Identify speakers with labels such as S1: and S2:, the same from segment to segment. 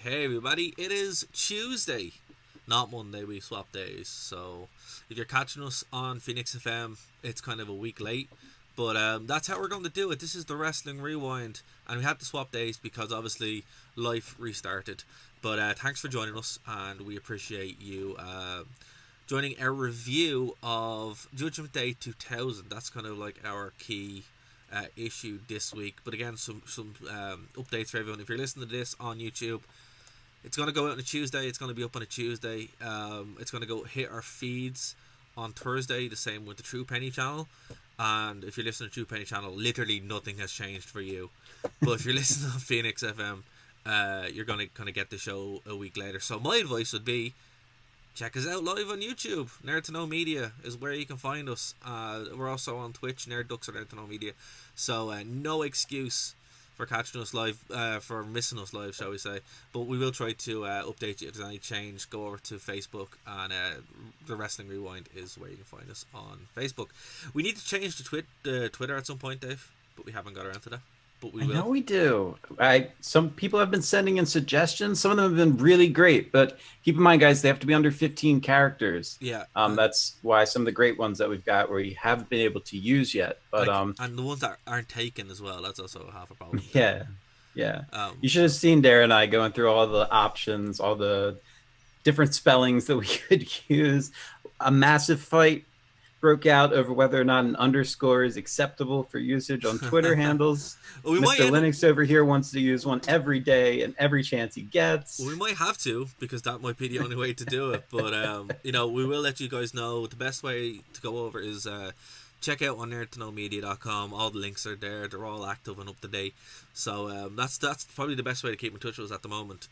S1: Hey everybody, it is Tuesday, not Monday. We swap days, so if you're catching us on Phoenix FM, it's kind of a week late, but that's how we're going to do it. This is the Wrestling Rewind, and we had to swap days because obviously life restarted. But thanks for joining us, and we appreciate you joining our review of Judgment Day 2000. That's kind of like our key issue this week. But again, some updates for everyone. If you're listening to this on YouTube, it's going to go out on a Tuesday. It's going to be up on a Tuesday. It's going to go hit our feeds on Thursday. The same with the True Penny channel. And if you're listening to True Penny channel, literally nothing has changed for you. But if you're listening on Phoenix FM, you're going to kind of get the show a week later. So my advice would be, check us out live on YouTube. Nerd to Know Media is where you can find us. We're also on Twitch, Nerd Ducks or Nerd to Know Media. So no excuse for catching us live, for missing us live, shall we say. But we will try to update you if there's any change. Go over to Facebook, and the Wrestling Rewind is where you can find us on Facebook. We need to change the Twitter at some point, Dave, but we haven't got around to that. But we will.
S2: I know we do. Some people have been sending in suggestions. Some of them have been really great, but keep in mind, guys, they have to be under 15 characters.
S1: Yeah.
S2: That's why some of the great ones that we've got we haven't been able to use yet. But
S1: and the ones that aren't taken as well. That's also half a problem.
S2: Yeah. You should have seen Darren and I going through all the options, all the different spellings that we could use. A massive fight broke out over whether or not an underscore is acceptable for usage on Twitter handles.
S1: Well,
S2: Mr. Linux over here wants to use one every day and every chance he gets.
S1: Well, we might have to, because that might be the only way to do it. But we will let you guys know. The best way to go over is check out on nerdtoknowmedia.com. All the links are there. They're all active and up to date. So that's probably the best way to keep in touch with us at the moment.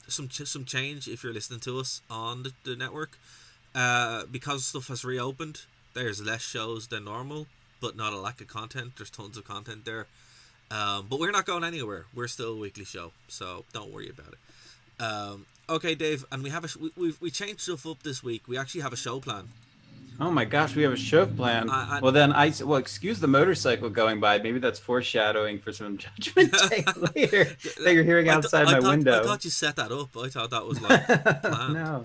S1: Some change if you're listening to us on the network, because stuff has reopened. There's less shows than normal, but not a lack of content. There's tons of content there. But we're not going anywhere. We're still a weekly show, so don't worry about it. Okay, Dave, and we changed stuff up this week. We actually have a show plan.
S2: Oh my gosh, we have a show plan. Excuse the motorcycle going by. Maybe that's foreshadowing for some Judgment Day later that you're hearing outside my window.
S1: I thought you set that up. I thought that was like planned.
S2: No.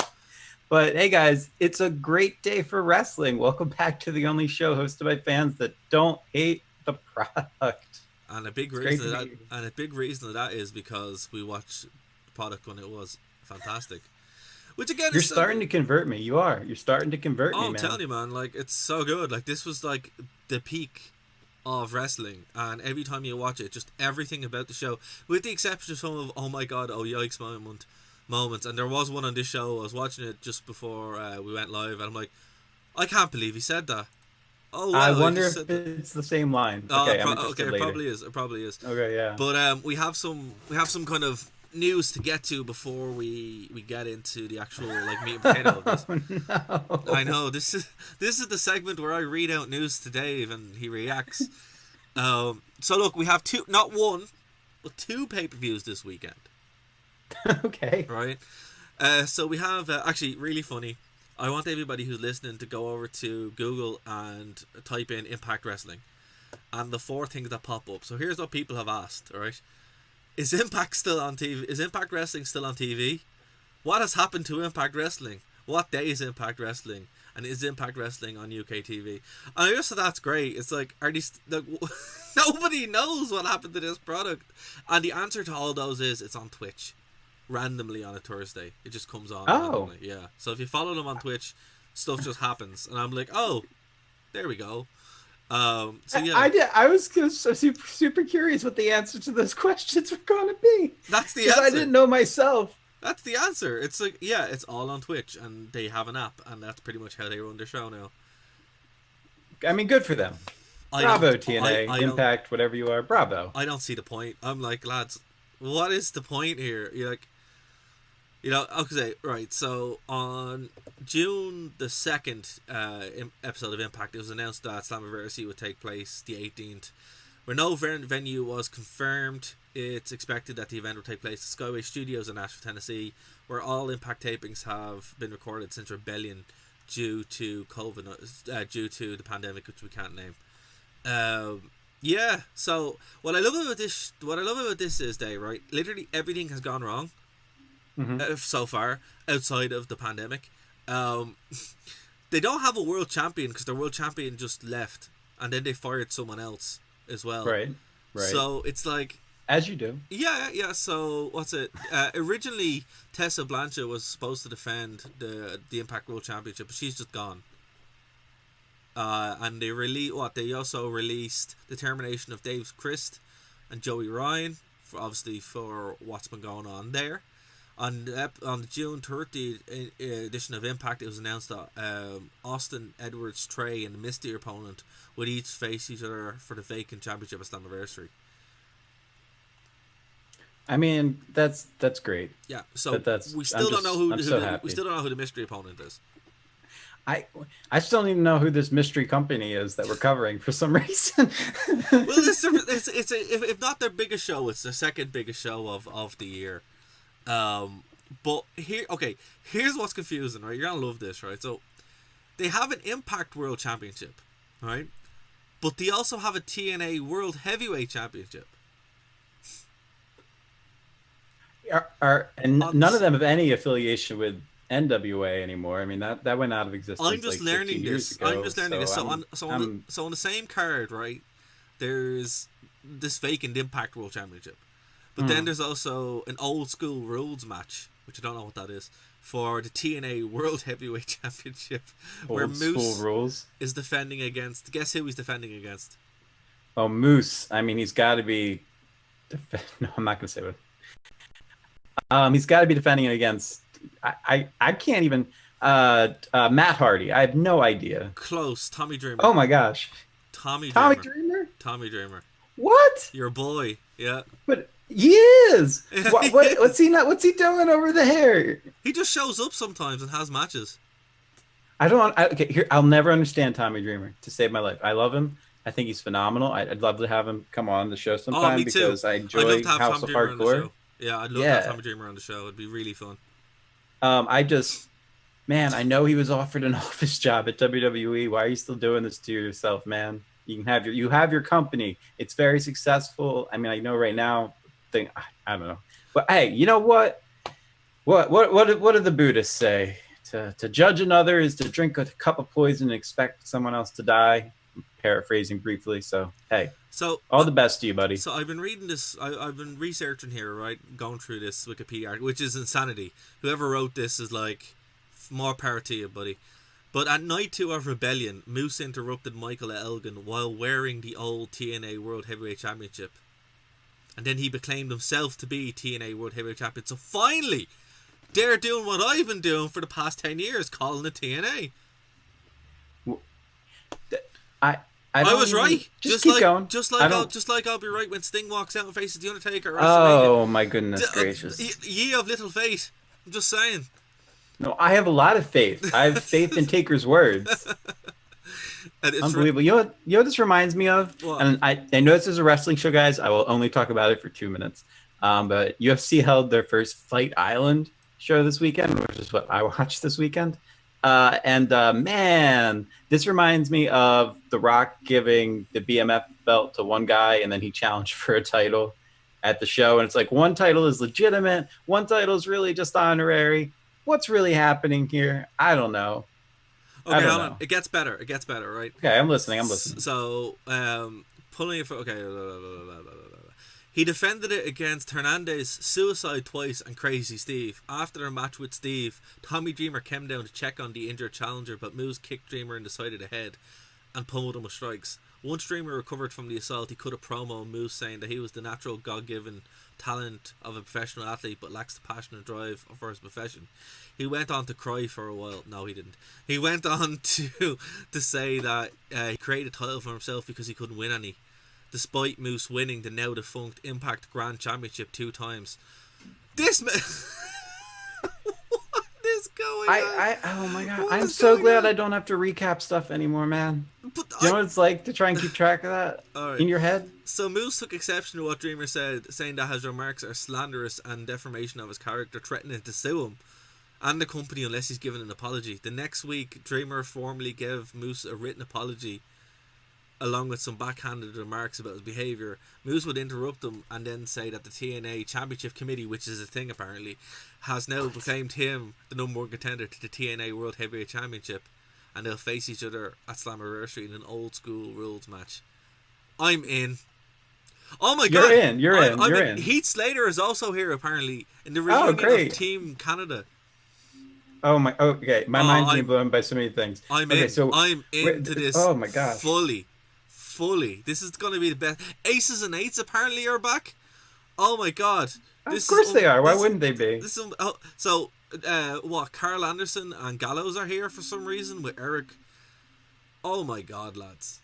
S2: But hey guys, it's a great day for wrestling. Welcome back to the only show hosted by fans that don't hate the product.
S1: And a big reason of that is because we watched the product when it was fantastic. Which again,
S2: you're starting to convert me. You are. You're starting to convert me, man.
S1: I'm telling you, man. Like, it's so good. Like, this was like the peak of wrestling, and every time you watch it, just everything about the show, with the exception of some of oh my god, oh yikes moments, and there was one on this show. I was watching it just before we went live, and I'm like, I can't believe he said that. Oh, wow,
S2: I wonder if it's the same line.
S1: Okay, it probably is.
S2: Okay, yeah.
S1: But we have some kind of news to get to before we get into the actual like meat and potato of this.
S2: Oh, no.
S1: I know this is the segment where I read out news to Dave and he reacts. So look, we have not one, but two pay-per-views this weekend.
S2: Okay.
S1: Right. So we have actually really funny. I want everybody who's listening to go over to Google and type in Impact Wrestling, and the four things that pop up. So here's what people have asked. All right. Is Impact still on TV? Is Impact Wrestling still on TV? What has happened to Impact Wrestling? What day is Impact Wrestling? And is Impact Wrestling on UK TV? And I just thought that's great. It's like, are these like, nobody knows what happened to this product, and the answer to all those is it's on Twitch. Randomly on a Thursday, it just comes on. Randomly. Yeah. So if you follow them on Twitch, stuff just happens, and I'm like, oh, there we go. So yeah,
S2: I was so super curious what the answer to those questions were going to be.
S1: That's the answer.
S2: I didn't know myself.
S1: That's the answer. It's like, yeah, it's all on Twitch, and they have an app, and that's pretty much how they run their show now.
S2: I mean, good for them. Bravo, TNA, Impact, whatever you are. Bravo.
S1: I don't see the point. I'm like, lads, what is the point here? You're like, okay, right, so on June the 2nd episode of Impact, it was announced that Slammiversary would take place the 18th. Where no venue was confirmed, it's expected that the event will take place at Skyway Studios in Nashville, Tennessee, where all Impact tapings have been recorded since Rebellion due to COVID, due to the pandemic, which we can't name. Yeah, so what I love about this is, Dave, right? Literally everything has gone wrong.
S2: Mm-hmm.
S1: so far outside of the pandemic. Um, they don't have a world champion because their world champion just left, and then they fired someone else as well.
S2: Right. Right.
S1: So it's like,
S2: As you do.
S1: yeah. So what's it? Originally, Tessa Blanchard was supposed to defend the Impact World Championship, but she's just gone. And they also released the termination of Dave Christ and Joey Ryan, for what's been going on there. On the June 30th edition of Impact, it was announced that Austin, Edwards, Trey, and the Mystery opponent would each face each other for the vacant championship at Slammiversary.
S2: I mean, that's great.
S1: Yeah, so we
S2: still don't know who
S1: the mystery opponent is.
S2: I still don't even know who this mystery company is that we're covering for some reason.
S1: Well, if not their biggest show, it's their second biggest show of the year. But here's what's confusing, right? You're gonna love this, right? So they have an Impact World Championship, right? But they also have a TNA World Heavyweight Championship.
S2: And none of them have any affiliation with NWA anymore. I mean, that went out of existence.
S1: I'm just learning this. So on the same card, right? There's this vacant Impact World Championship, but then there's also an old school rules match, which I don't know what that is, for the TNA World Heavyweight Championship, where Moose is defending against. Guess who he's defending against?
S2: Oh, Moose. I mean, he's got to be. No, I'm not gonna say what. He's got to be defending it against. I can't even. Matt Hardy. I have no idea.
S1: Close. Tommy Dreamer.
S2: Oh my gosh.
S1: Tommy
S2: Dreamer.
S1: Tommy Dreamer.
S2: What?
S1: Your boy. Yeah.
S2: But he is. What's he not? What's he doing over there?
S1: He just shows up sometimes and has matches.
S2: I'll never understand Tommy Dreamer, to save my life. I love him. I think he's phenomenal. I'd love to have him come on the show sometime because I enjoy House of Hardcore.
S1: Yeah, I'd love to have Tommy Dreamer on the show. It'd be really fun.
S2: I know he was offered an office job at WWE. Why are you still doing this to yourself, man? You have your company. It's very successful. I mean, I know right now, I don't know, but hey, you know what? What do the Buddhists say? To judge another is to drink a cup of poison and expect someone else to die. I'm paraphrasing briefly. So hey. So all the best to you, buddy.
S1: So I've been reading this. I've been researching here, right? Going through this Wikipedia article, which is insanity. Whoever wrote this is like, more power to you, buddy. But at night 2 of Rebellion, Moose interrupted Michael Elgin while wearing the old TNA World Heavyweight Championship, and then he proclaimed himself to be TNA World Heavyweight Champion. So finally, they're doing what I've been doing for the past 10 years, calling it TNA. I was right.
S2: Just keep going.
S1: Just like I'll be right when Sting walks out and faces the Undertaker.
S2: Oh my goodness gracious!
S1: Ye of little faith. I'm just saying.
S2: No, I have a lot of faith. I have faith in Taker's words. Unbelievable. You know what this reminds me of? What? And I know this is a wrestling show, guys. I will only talk about it for 2 minutes. But UFC held their first Fight Island show this weekend, which is what I watched this weekend. Man, this reminds me of The Rock giving the BMF belt to one guy, and then he challenged for a title at the show. And it's like, one title is legitimate, one title is really just honorary. What's really happening here? I don't know.
S1: Okay, hold on. It gets better, right?
S2: Okay, I'm listening.
S1: So, pulling it for... Okay. He defended it against Hernandez, Suicide Twice, and Crazy Steve. After their match with Steve, Tommy Dreamer came down to check on the injured challenger, but Moose kicked Dreamer in the side of the head and pummeled him with strikes. Once Dreamer recovered from the assault, he cut a promo on Moose saying that he was the natural God-given talent of a professional athlete but lacks the passion and drive for his profession. He went on to cry for a while. No, he didn't. He went on to say that he created a title for himself because he couldn't win any, despite Moose winning the now defunct Impact Grand Championship 2 times. This man... What is going on?
S2: Oh my god. I'm so glad I don't have to recap stuff anymore, man. But you know what it's like to try and keep track of that in your head?
S1: So Moose took exception to what Dreamer said, saying that his remarks are slanderous and defamation of his character, threatening to sue him and the company unless he's given an apology. The next week, Dreamer formally gave Moose a written apology along with some backhanded remarks about his behaviour, Moose would interrupt him and then say that the TNA Championship Committee, which is a thing apparently, has now proclaimed him the number one contender to the TNA World Heavyweight Championship, and they'll face each other at Slammiversary in an old school rules match. I'm in. Oh my god!
S2: You're in.
S1: Heath Slater is also here apparently in the reunion of Team Canada.
S2: Oh my! Okay, my mind's being blown by so many things.
S1: I'm into this.
S2: Oh my gosh!
S1: Fully. This is going to be the best. Aces and Eights apparently are back. Oh my god!
S2: Of course they are. Why wouldn't they be?
S1: Carl Anderson and Gallows are here for some reason with Eric. Oh my god, lads!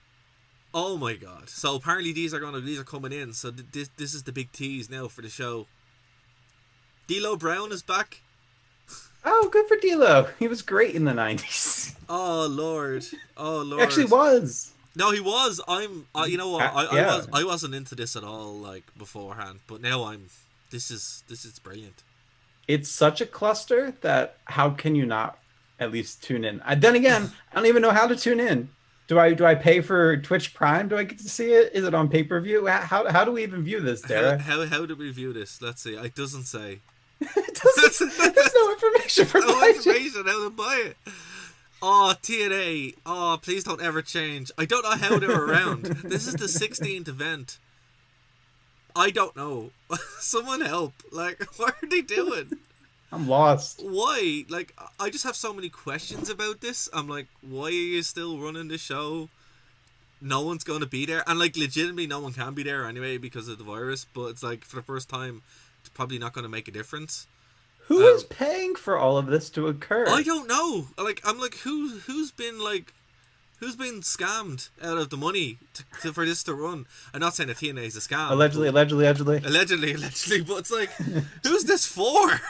S1: Oh my god! So apparently these are coming in. So this is the big tease now for the show. D'Lo Brown is back.
S2: Oh, good for D'Lo. He was great in the 90s.
S1: Oh lord. He
S2: actually was.
S1: No, he was. You know what? I wasn't into this at all like beforehand, but now this is brilliant.
S2: It's such a cluster that how can you not at least tune in? Then again, I don't even know how to tune in. Do I pay for Twitch Prime? Do I get to see it? Is it on pay-per-view? How do we even view this, Dara?
S1: How do we view this? Let's see. It doesn't say.
S2: There's no information for
S1: how to buy it. Oh, TNA. Oh, please don't ever change. I don't know how they're around. This is the 16th event. I don't know. Someone help. Like, what are they doing?
S2: I'm lost.
S1: Why? Like, I just have so many questions about this. I'm like, why are you still running the show? No one's going to be there. And, like, legitimately, no one can be there anyway because of the virus. But it's like, for the first time, it's probably not going to make a difference.
S2: Who is paying for all of this to occur?
S1: I don't know. Like, I'm like, who's been scammed out of the money for this to run? I'm not saying that TNA is a scam.
S2: Allegedly.
S1: But it's like, who's this for?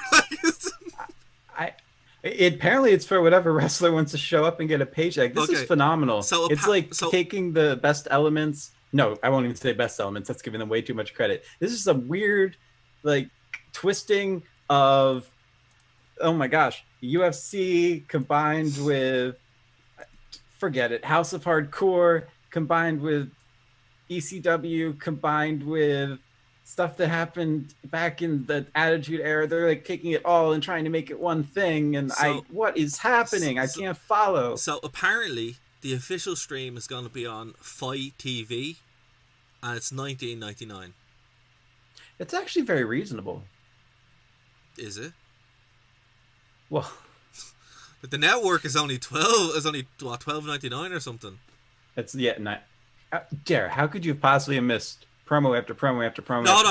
S2: Apparently it's for whatever wrestler wants to show up and get a paycheck. This is phenomenal. So it's like taking the best elements. No, I won't even say best elements. That's giving them way too much credit. This is some weird, like, twisting of, oh my gosh, UFC combined with, forget it, House of Hardcore combined with ECW combined with stuff that happened back in the Attitude Era. They're like taking it all and trying to make it one thing, and what is happening? I can't follow.
S1: So apparently the official stream is going to be on Fight TV, and it's $19.99.
S2: It's actually very reasonable.
S1: Is it?
S2: Well,
S1: but the network is only $12.99 or something.
S2: It's Dare, how could you possibly have missed promo after promo after promo?
S1: No.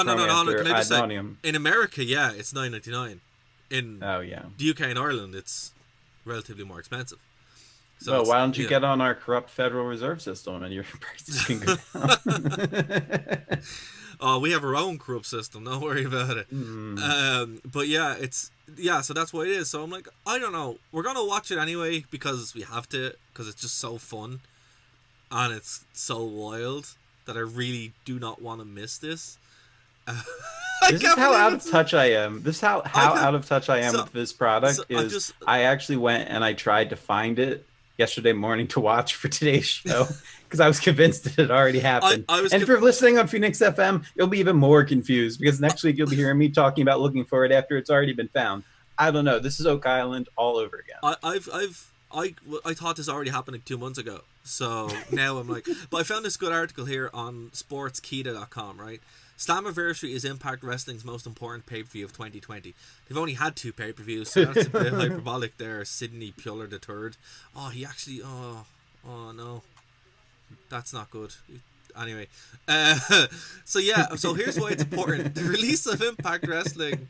S1: Can I just say, in America, yeah, it's $9.99. In the UK and Ireland, it's relatively more expensive.
S2: So well, why don't you get on our corrupt Federal Reserve System and your prices can go down?
S1: Oh, we have our own corrupt system. Don't worry about it. But so that's what it is. So I'm like, I don't know. We're gonna watch it anyway because we have to, because it's just so fun and it's so wild that I really do not want to miss this.
S2: This is how out of touch I am. This is how out of touch I am with this product. I actually went and I tried to find it yesterday morning to watch for today's show because I was convinced that it already happened. And if you're listening on Phoenix FM, you'll be even more confused because next week you'll be hearing me talking about looking for it after it's already been found. I don't know. This is Oak Island all over again.
S1: I thought this already happened like 2 months ago. So now I'm like, but I found this good article here on sportskita.com, right? Slammiversary is Impact Wrestling's most important pay-per-view of 2020. They've only had 2 pay-per-views, so that's a bit hyperbolic there. Sidney Puller III. Oh, he actually... Oh no. That's not good. Anyway. So here's why it's important. The release of Impact Wrestling.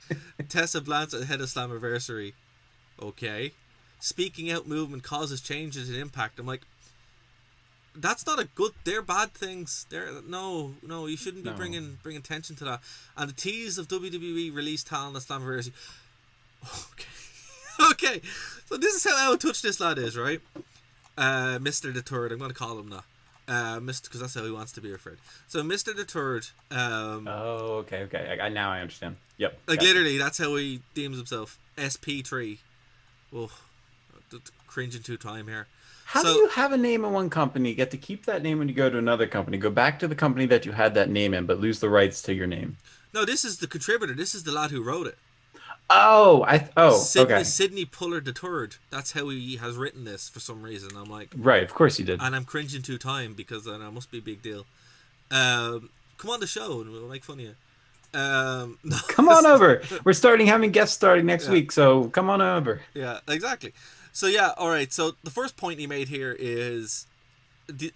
S1: Tessa Blanchard ahead of Slammiversary. Okay. Speaking out movement causes changes in Impact. I'm like... That's not a good. They're bad things. No. You shouldn't be bringing attention to that. And the tease of WWE release talent at Slammiversary. Okay. So this is how out of touch this lad is, right? Mr. the Third. I'm going to call him that. Mr. because that's how he wants to be referred. So Mr. the Third.
S2: Okay. Now I understand. Yep.
S1: Like literally, that's how he deems himself. SP3. Oh, cringing two time here.
S2: How do you have a name in one company, get to keep that name when you go to another company, go back to the company that you had that name in, but lose the rights to your name?
S1: No, this is the contributor. This is the lad who wrote it.
S2: Okay.
S1: Sidney Pullard the third. That's how he has written this for some reason. I'm like,
S2: right, of course he did.
S1: And I'm cringing two time because it must be a big deal. Come on the show and we'll make fun of you.
S2: No, come on over. We're having guests starting next week, so come on over.
S1: Yeah, exactly. So yeah, all right. So the first point he made here is,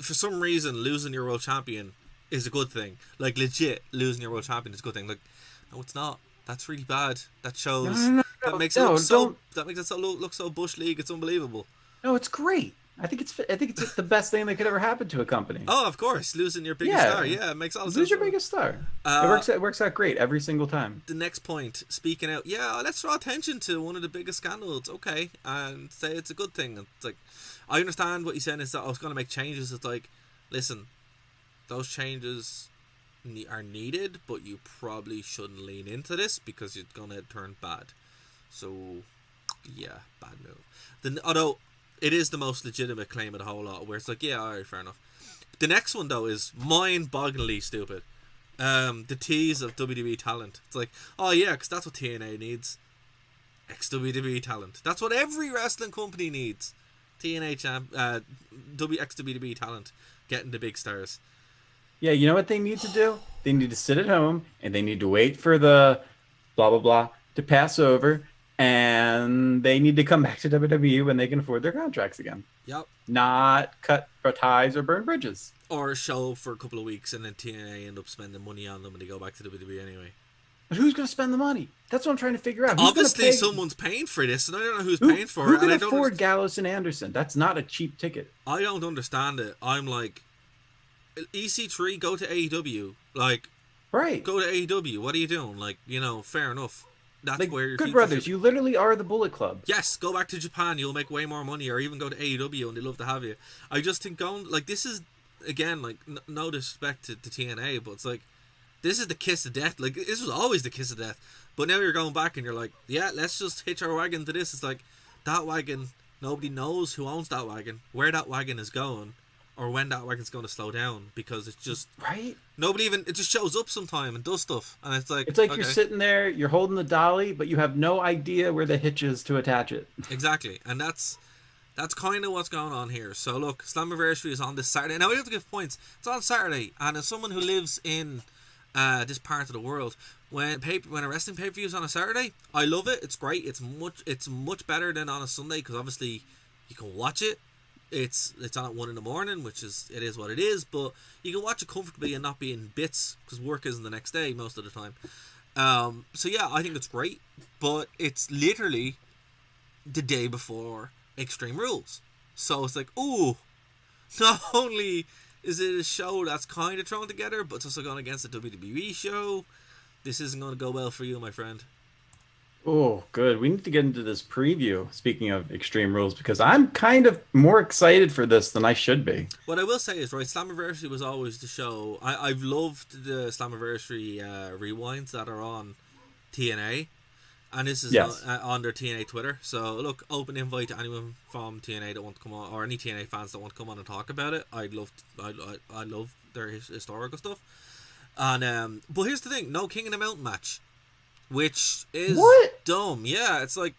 S1: for some reason, losing your world champion is a good thing. Like legit, losing your world champion is a good thing. Like, no, it's not. That's really bad. That shows. That makes it look so bush league. It's unbelievable.
S2: No, it's great. I think it's the best thing that could ever happen to a company.
S1: Oh, of course, losing your biggest star. Yeah, it makes all sense.
S2: Lose your biggest star. It works out great every single time.
S1: The next point, speaking out. Yeah, let's draw attention to one of the biggest scandals. Okay, and say it's a good thing. It's like, I understand what you're saying is that I was going to make changes. It's like, listen, those changes are needed, but you probably shouldn't lean into this because it's going to turn bad. So, yeah, bad move. Although it is the most legitimate claim of the whole lot, where it's like, yeah, alright, fair enough. The next one, though, is mind-bogglingly stupid. The tease of WWE talent. It's like, oh yeah, because that's what TNA needs. Ex-WWE talent. That's what every wrestling company needs. TNA ex-WWE talent. Getting the big stars.
S2: Yeah, you know what they need to do? They need to sit at home, and they need to wait for the blah, blah, blah to pass over, and they need to come back to WWE when they can afford their contracts again.
S1: Yep.
S2: Not cut ties or burn bridges.
S1: Or show for a couple of weeks, and then TNA end up spending money on them, and they go back to WWE anyway.
S2: But who's going to spend the money? That's what I'm trying to figure out.
S1: Obviously, someone paying for this, and I don't know who's paying for it.
S2: Who can afford Gallows and Anderson? That's not a cheap ticket.
S1: I don't understand it. I'm like, EC3, go to AEW. Like,
S2: right.
S1: Go to AEW. What are you doing? Like, fair enough. That's
S2: like,
S1: where your
S2: Good Brothers, you literally are the Bullet Club.
S1: Yes, go back to Japan. You'll make way more money, or even go to AEW, and they love to have you. I just think this is, again, like, no disrespect to TNA, but it's like, this is the kiss of death. Like, this was always the kiss of death. But now you're going back and you're like, yeah, let's just hitch our wagon to this. It's like, that wagon, nobody knows who owns that wagon, where that wagon is going, or when that wagon's going to slow down, because it's just...
S2: Right?
S1: It just shows up sometime and does stuff. And it's like...
S2: okay. You're sitting there, you're holding the dolly, but you have no idea where the hitch is to attach it.
S1: Exactly. And that's kind of what's going on here. So look, Slammiversary is on this Saturday. Now we have to give points. It's on Saturday, and as someone who lives in this part of the world, when a wrestling pay-per-view is on a Saturday, I love it. It's great. It's much better than on a Sunday, because obviously you can watch it. It's on at 1 a.m, which is what it is, but you can watch it comfortably and not be in bits, because work isn't the next day most of the time. So yeah, I think it's great, but it's literally the day before Extreme Rules. So it's like, ooh, not only is it a show that's kind of thrown together, but it's also going against a WWE show. This isn't going to go well for you, my friend.
S2: Oh, good. We need to get into this preview, speaking of Extreme Rules, because I'm kind of more excited for this than I should be.
S1: What I will say is, right, Slammiversary was always the show. I've loved the Slammiversary rewinds that are on TNA, and this is on their TNA Twitter. So, look, open invite to anyone from TNA that want to come on, or any TNA fans that want to come on and talk about it. I love their historical stuff. And but here's the thing, no King of the Mountain match. Which is dumb. Yeah, it's like,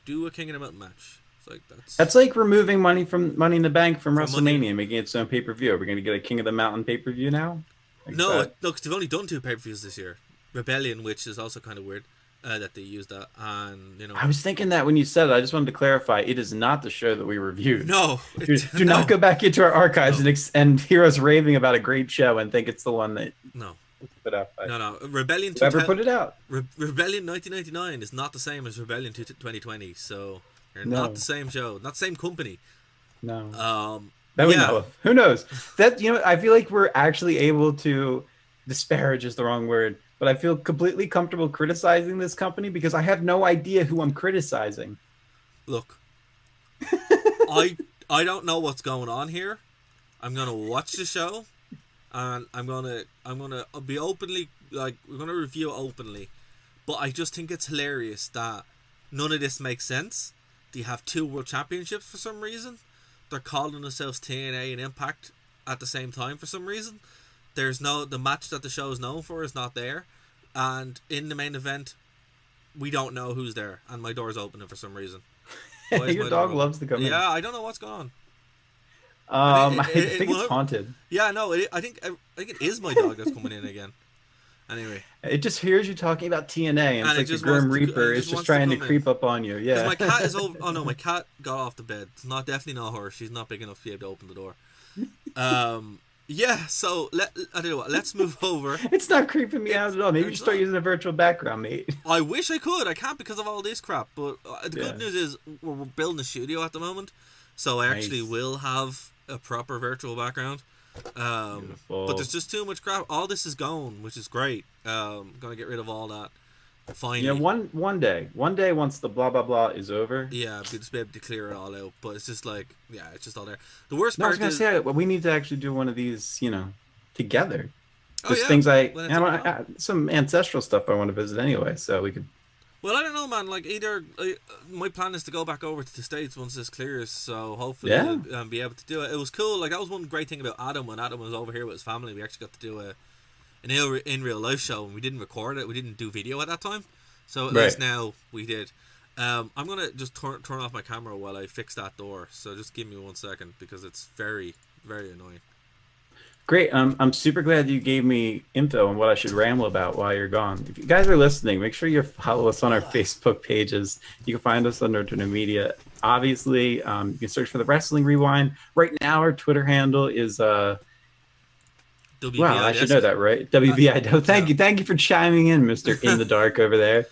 S1: do a King of the Mountain match. It's like
S2: that's like removing money from Money in the Bank from WrestleMania and making it its own pay-per-view. Are we going to get a King of the Mountain pay-per-view now?
S1: No, because they've only done 2 pay-per-views this year. Rebellion, which is also kind of weird that they used that, and
S2: I was thinking that when you said it. I just wanted to clarify, it is not the show that we reviewed.
S1: No,
S2: do not go back into our archives and hear us raving about a great show and think it's the one that put out.
S1: No. Rebellion.
S2: Whoever put it out.
S1: Rebellion 1999 is not the same as Rebellion 2020. So they're not the same show, not the same company.
S2: No. That we know of. Who knows? That I feel like we're actually able to disparage is the wrong word, but I feel completely comfortable criticizing this company because I have no idea who I'm criticizing.
S1: Look, I don't know what's going on here. I'm gonna watch the show. And I'm gonna be openly, like, we're gonna review it openly, but I just think it's hilarious that none of this makes sense, They have two world championships for some reason. They're calling themselves TNA and Impact at the same time for some reason. The match that the show is known for is not there, and in the main event, we don't know who's there, and my door's opening for some reason.
S2: Your dog loves to come in.
S1: Yeah, I don't know what's going on.
S2: I think it's haunted.
S1: Yeah, no, I think it is my dog that's coming in again. Anyway,
S2: it just hears you talking about TNA, and it's like the Grim Reaper is just trying to creep up on you. Yeah,
S1: my cat is over. Oh no, my cat got off the bed. It's definitely not her. She's not big enough to be able to open the door. Yeah. So I tell you what. Let's move over.
S2: It's not creeping me out at all. Maybe you should start using a virtual background, mate.
S1: I wish I could. I can't because of all this crap. But the good news is we're building a studio at the moment, so I actually will have a proper virtual background. But there's just too much crap. All this is gone, which is great. Gonna get rid of all that. Finally.
S2: Yeah, one day once the blah blah blah is over.
S1: Yeah, we'll just be able to clear it all out. But it's just like, yeah, it's just all there. The worst part
S2: I was gonna say, well, we need to actually do one of these, together. There's
S1: things
S2: some ancestral stuff I want to visit anyway, so we could.
S1: Well, I don't know, man. Like, my plan is to go back over to the States once this clears, so hopefully we'll be able to do it. It was cool. Like, that was one great thing about Adam. When Adam was over here with his family, we actually got to do an in real life show, and we didn't record it. We didn't do video at that time, so at least now we did. I'm gonna just turn off my camera while I fix that door. So just give me 1 second because it's very, very annoying.
S2: Great. I'm super glad you gave me info on what I should ramble about while you're gone. If you guys are listening, make sure you follow us on our Facebook pages. You can find us under Turner Media. Obviously, you can search for the Wrestling Rewind. Right now, our Twitter handle is WBI. Wow, I should know that, right? WBI. Thank you for chiming in, Mr. In the Dark over there.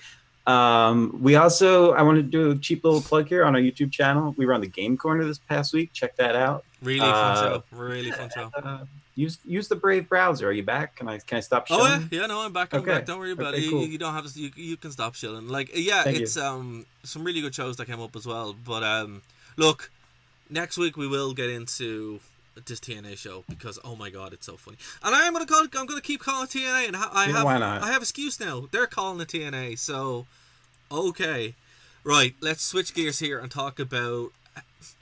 S2: I want to do a cheap little plug here on our YouTube channel. We were on the Game Corner this past week. Check that out.
S1: Really fun show. Really fun show.
S2: Use the Brave browser. Are you back? Can I stop shilling?
S1: Oh yeah, no, I'm back. I'm back. Don't worry about it. Cool. You don't have to. You can stop shilling. Like, yeah, it's some really good shows that came up as well. But look, next week we will get into this TNA show because oh my god, it's so funny. And I'm gonna keep calling it TNA, and
S2: why not?
S1: I have excuse now. They're calling it TNA, so okay, right. Let's switch gears here and talk about.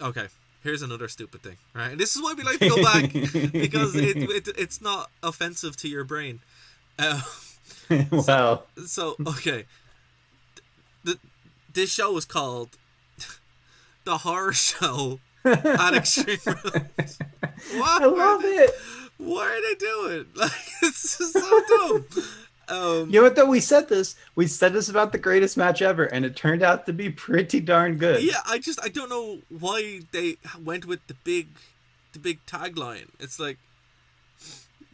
S1: Okay. Here's another stupid thing, right? And this is why we like to go back because it's not offensive to your brain.
S2: Wow.
S1: So okay, this show is called The Horror Show at Extreme Rules.
S2: I love it.
S1: What are they doing? Like, it's just so dumb.
S2: You know what though? We said this about the greatest match ever, and it turned out to be pretty darn good.
S1: Yeah, I don't know why they went with the big tagline. It's like,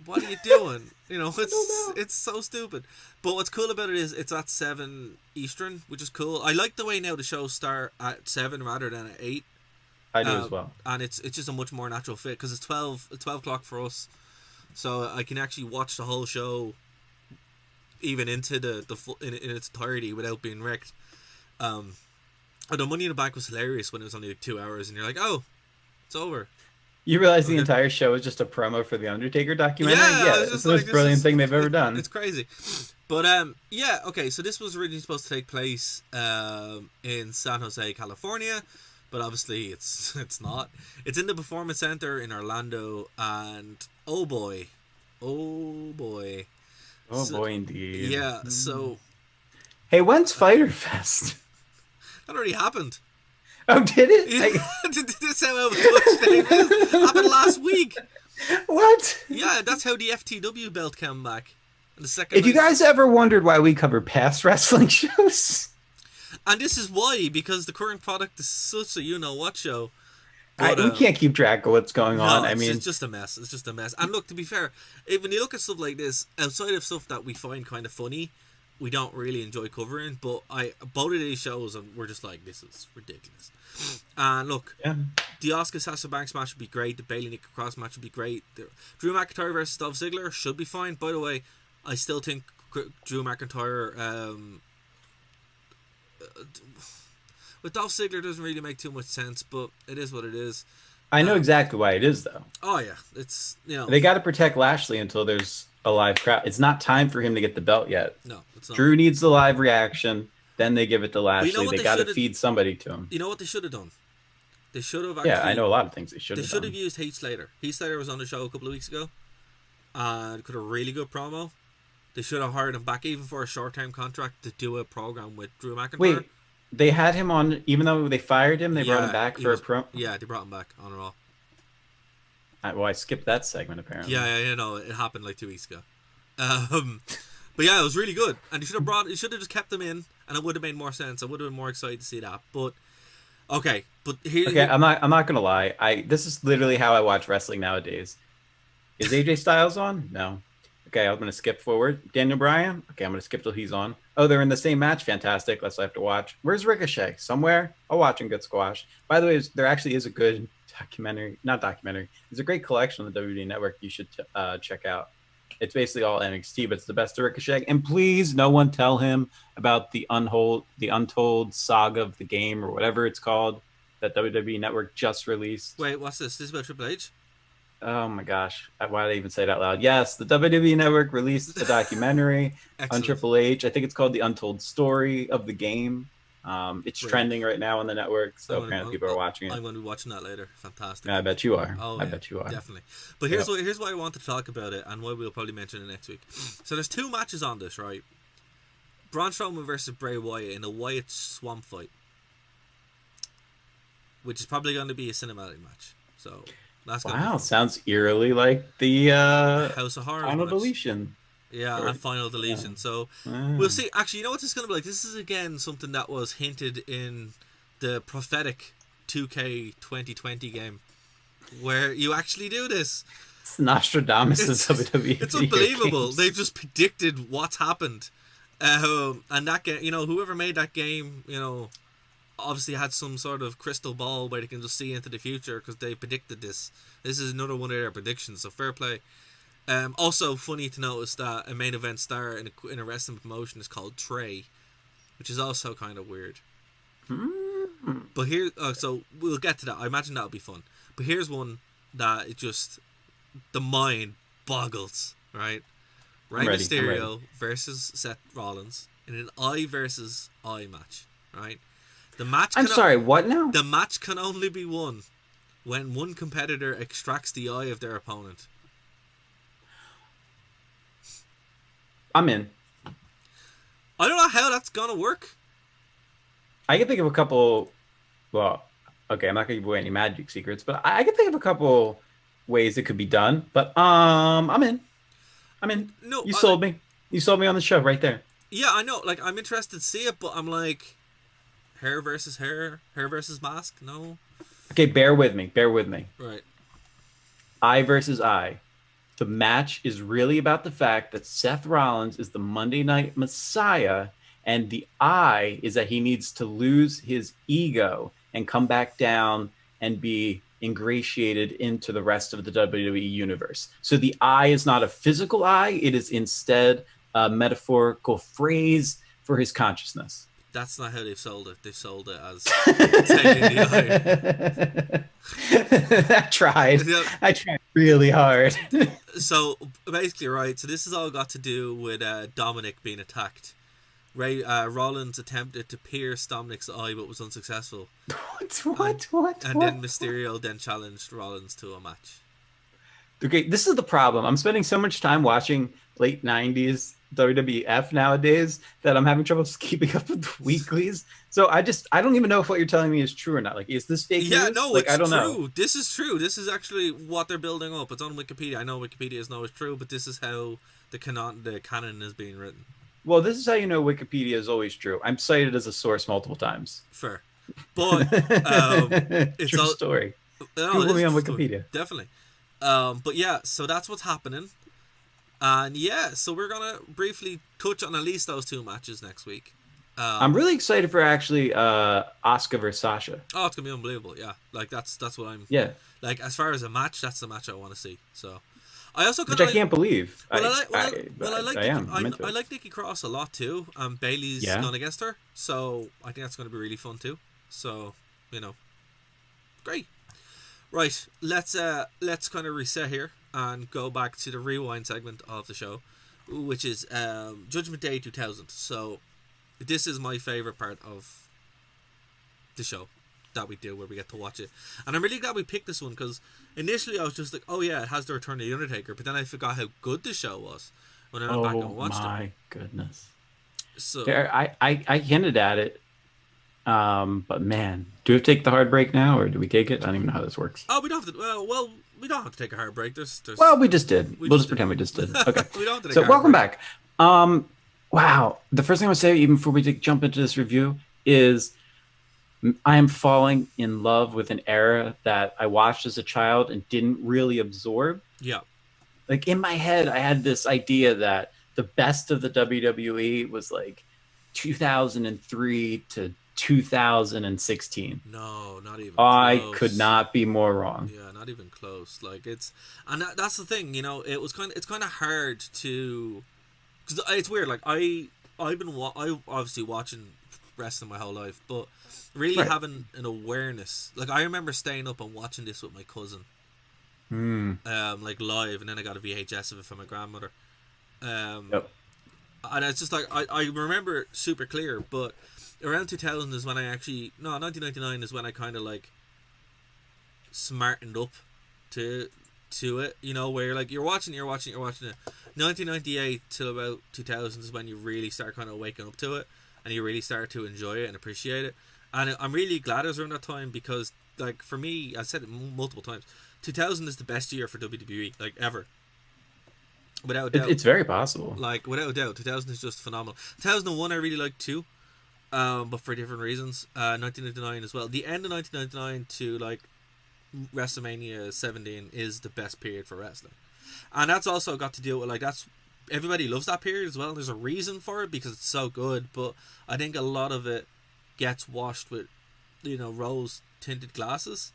S1: what are you doing? It's so stupid. But what's cool about it is it's at 7 Eastern, which is cool. I like the way now the shows start at 7 rather than at 8.
S2: I do as well.
S1: And it's just a much more natural fit because it's 12 o'clock for us, so I can actually watch the whole show. Even into the full in its entirety without being wrecked. The Money in the Bank was hilarious when it was only like 2 hours, and you're like, "Oh, it's over."
S2: You realize the entire show is just a promo for the Undertaker documentary?
S1: Yeah,
S2: it's the most brilliant thing they've ever done.
S1: It's crazy, but yeah, okay. So this was originally supposed to take place in San Jose, California, but obviously it's not. It's in the Performance Center in Orlando, and oh boy.
S2: Oh boy, indeed.
S1: Yeah, so...
S2: Hey, when's Fyter Fest?
S1: That already happened.
S2: Oh, did it?
S1: That's how it happened last week.
S2: What?
S1: Yeah, that's how the FTW belt came back.
S2: If you guys ever wondered why we cover past wrestling shows...
S1: And this is why, because the current product is such a you-know-what show. But,
S2: we can't keep track of what's going on.
S1: It's just a mess. It's just a mess. And look, to be fair, when you look at stuff like this, outside of stuff that we find kind of funny, we don't really enjoy covering. But both of these shows, and we're just like, this is ridiculous. And look, the Asuka Sasha Banks match would be great. The Bayley Nikki Cross match would be great. Drew McIntyre versus Dolph Ziggler should be fine. By the way, I still think Drew McIntyre with Dolph Ziggler doesn't really make too much sense, but it is what it is.
S2: I know exactly why it is, though.
S1: Oh yeah, it's
S2: they got to protect Lashley until there's a live crowd. It's not time for him to get the belt yet.
S1: No, it's not.
S2: Drew needs the live reaction. then they give it to
S1: But you know
S2: Lashley.
S1: what
S2: They got to feed somebody to him.
S1: You know what they should have done? They should have
S2: Yeah,
S1: actually.
S2: I know a lot of things they should have
S1: They
S2: done.
S1: should have used Heath Slater. Heath Slater was on the show a couple of weeks ago, and could have really good promo. They should have hired him back even for a short-term contract to do a program with Drew McIntyre.
S2: Wait, they had him on, even though they fired him, they brought him back for a promo?
S1: Yeah, they brought him back on Raw.
S2: Well, I skipped that segment, apparently.
S1: Yeah, you know, it happened like 2 weeks ago. But yeah, it was really good. And they should have just kept them in, and it would have made more sense. I would have been more excited to see that. But, okay.
S2: I'm not going to lie. This is literally how I watch wrestling nowadays. Is AJ Styles on? No. Okay, I'm going to skip forward. Daniel Bryan? Okay, I'm going to skip till he's on. Oh, they're in the same match? Fantastic. Let's have to watch. Where's Ricochet? Somewhere? I'll watch him get squashed. By the way, there actually is a good documentary. Not documentary. There's a great collection on the WWE Network you should check out. It's basically all NXT, but it's the best of Ricochet. And please, no one tell him about the untold saga of the game or whatever it's called that WWE Network just released.
S1: Wait, what's this? This is about Triple H?
S2: Oh my gosh. Why did I even say it out loud? Yes, the WWE Network released a documentary on Triple H. I think it's called The Untold Story of the Game. It's trending right now on the network, so apparently people are watching it.
S1: I'm going to be watching that later. Fantastic.
S2: I bet you are.
S1: Oh,
S2: I bet you are.
S1: Definitely. But here's why I want to talk about it, and why we'll probably mention it next week. So there's 2 matches on this, right? Braun Strowman versus Bray Wyatt in a Wyatt swamp fight, which is probably going to be a cinematic match. So that's
S2: sounds eerily like the
S1: House of Horrors
S2: Final
S1: match.
S2: Deletion.
S1: Yeah, and Final Deletion. Yeah. So we'll see. Actually, you know what this is going to be like? This is, again, something that was hinted in the prophetic 2K 2020 game, where you actually do this.
S2: It's Nostradamus of WWE.
S1: It's unbelievable. They've just predicted what's happened. And that game, whoever made that game, obviously had some sort of crystal ball where they can just see into the future because they predicted this. This is another one of their predictions, so fair play. Also, funny to notice that a main event star in a wrestling promotion is called Trey, which is also kind of weird. But here, so we'll get to that. I imagine that'll be fun. But here's one that it just, the mind boggles, right? Rey Mysterio versus Seth Rollins in an eye versus eye match, right? The match.
S2: I'm sorry, what now?
S1: The match can only be won when one competitor extracts the eye of their opponent.
S2: I'm in.
S1: I don't know how that's gonna work.
S2: I can think of a couple. Well, okay, I'm not gonna give away any magic secrets, but I can think of a couple ways it could be done. But I'm in. No, you sold me. You sold me on the show right there.
S1: Yeah, I know. Like, I'm interested to see it, but I'm like, hair versus hair versus mask. No.
S2: Okay, bear with me.
S1: Right.
S2: Eye versus eye. The match is really about the fact that Seth Rollins is the Monday Night Messiah, and the eye is that he needs to lose his ego and come back down and be ingratiated into the rest of the WWE universe. So the eye is not a physical eye. It is instead a metaphorical phrase for his consciousness.
S1: That's not how they've sold it. They've sold it as taking the eye.
S2: I tried really hard.
S1: So basically, right, so this has all got to do with Dominic being attacked. Rollins attempted to pierce Dominic's eye but was unsuccessful.
S2: What?
S1: Then Mysterio then challenged Rollins to a match.
S2: Okay, this is the problem. I'm spending so much time watching late 90s WWF nowadays that I'm having trouble keeping up with the weeklies. So I don't even know if what you're telling me is true or not. Like, is this fake news?
S1: Yeah, no,
S2: like,
S1: it's
S2: I don't
S1: true.
S2: know.
S1: This is true. This is actually what they're building up. It's on Wikipedia. I know Wikipedia is always true, but this is how the canon is being written.
S2: Well, this is how you know Wikipedia is always true. I'm cited as a source multiple times.
S1: Fair. But it's
S2: true story. Google me on Wikipedia.
S1: Definitely. But yeah, so that's what's happening. And yeah, so we're going to briefly touch on at least those 2 matches next week.
S2: I'm really excited for actually Asuka versus Sasha.
S1: Oh, it's going to be unbelievable, yeah. Like, that's what I'm...
S2: Yeah.
S1: Like, as far as a match, that's the match I want to see, so... I also
S2: Which I can't believe.
S1: I like Nikki Cross a lot too. Bailey's gone against her, so I think that's going to be really fun too. So, great. Right, let's kind of reset here and go back to the rewind segment of the show, which is Judgment Day 2000. So this is my favorite part of the show that we do, where we get to watch it. And I'm really glad we picked this one, because initially I was just like, oh yeah, it has the return of the Undertaker, but then I forgot how good the show was when I went back and watched it.
S2: Oh my goodness.
S1: So
S2: I hinted at it, but man, do we have to take the hard break now, or do we take it? I don't even know how this works.
S1: Oh, we don't have to. Well, we don't have to take a hard break.
S2: Well, we just did. We'll just pretend we just did. Okay.
S1: We don't have to take
S2: so
S1: a hard
S2: welcome
S1: break.
S2: back. Wow. The first thing I would say, even before we jump into this review, is I am falling in love with an era that I watched as a child and didn't really absorb.
S1: Yeah.
S2: Like in my head, I had this idea that the best of the WWE was like 2003 to 2016.
S1: No, not even
S2: I
S1: close.
S2: could not be more wrong.
S1: Yeah, not even close. Like that's the thing, you know, it's kind of hard to, because it's weird. Like I obviously watching wrestling my whole life, but really having an awareness. Like I remember staying up and watching this with my cousin, like live, and then I got a VHS of it from my grandmother.
S2: Yep.
S1: And it's just like I remember it super clear, but around 2000 is when 1999 is when I kind of like smartened up to it, you know, where like you're watching it. 1998 till about 2000 is when you really start kind of waking up to it, and you really start to enjoy it and appreciate it. And I'm really glad it was around that time, because like for me, I've said it multiple times, 2000 is the best year for WWE, like ever. Without a doubt.
S2: It's very possible.
S1: Like without a doubt, 2000 is just phenomenal. 2001 I really liked too, but for different reasons. 1999 as well. The end of 1999 to like WrestleMania 17 is the best period for wrestling, and that's also got to deal with, like, that's, everybody loves that period as well, and there's a reason for it because it's so good. But I think a lot of it gets washed with, you know, rose tinted glasses.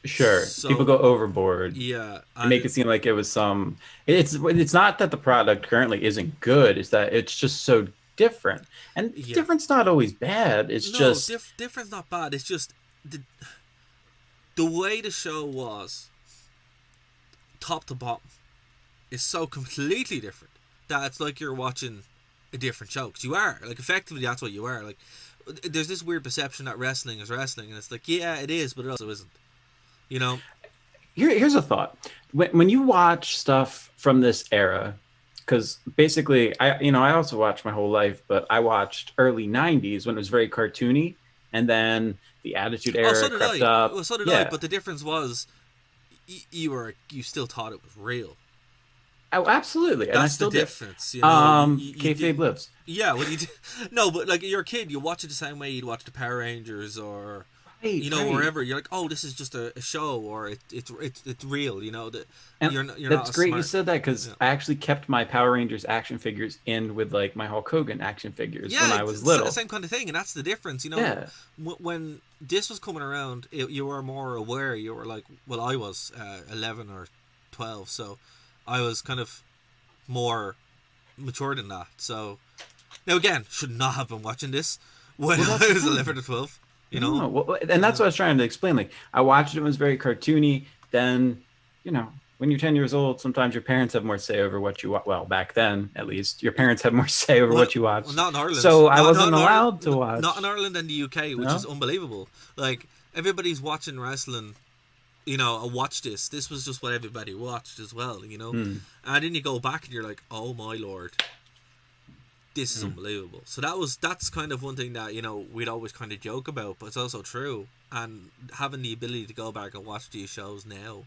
S2: Sure, so, people go overboard.
S1: Yeah,
S2: and make it seem like it was some. It's not that the product currently isn't good; it's that it's just so different, and different's not always bad. It's just
S1: different's not bad. It's just the way the show was, top to bottom, is so completely different that it's like you're watching a different show. Because you are, like, effectively that's what you are. Like, there's this weird perception that wrestling is wrestling, and it's like, yeah, it is, but it also isn't. You know,
S2: here's a thought. When you watch stuff from this era, because basically, I also watched my whole life, but I watched early '90s when it was very cartoony, and then the Attitude Era crept up.
S1: Well, so did I. But the difference was, you still thought it was real.
S2: Oh, absolutely.
S1: That's
S2: and I still
S1: the difference. You know,
S2: kayfabe lives.
S1: Yeah, well, no, but like you're a kid, you watch it the same way you'd watch the Power Rangers or. Wherever you're like, oh, this is just a show, or it's real, you know. You're
S2: that's great you said that, because I actually kept my Power Rangers action figures in with like my Hulk Hogan action figures when I was little.
S1: The same kind of thing, and that's the difference, you know.
S2: Yeah.
S1: When this was coming around, you were more aware. You were like, well, I was 11 or 12, so I was kind of more mature than that. So now again, should not have been watching this when I was 11 or 12. You know,
S2: and that's what I was trying to explain. Like, I watched it, it was very cartoony. Then, you know, when you're 10 years old, sometimes your parents have more say over what you watch. Well, back then, at least, your parents had more say over what you watch.
S1: Well, not in Ireland.
S2: So I wasn't allowed to watch.
S1: Not in Ireland and the UK, which is unbelievable. Like, everybody's watching wrestling. You know, I watched this. This was just what everybody watched as well. You know, and then you go back and you're like, oh my lord. This is unbelievable. So that's kind of one thing that, you know, we'd always kind of joke about, but it's also true. And having the ability to go back and watch these shows now,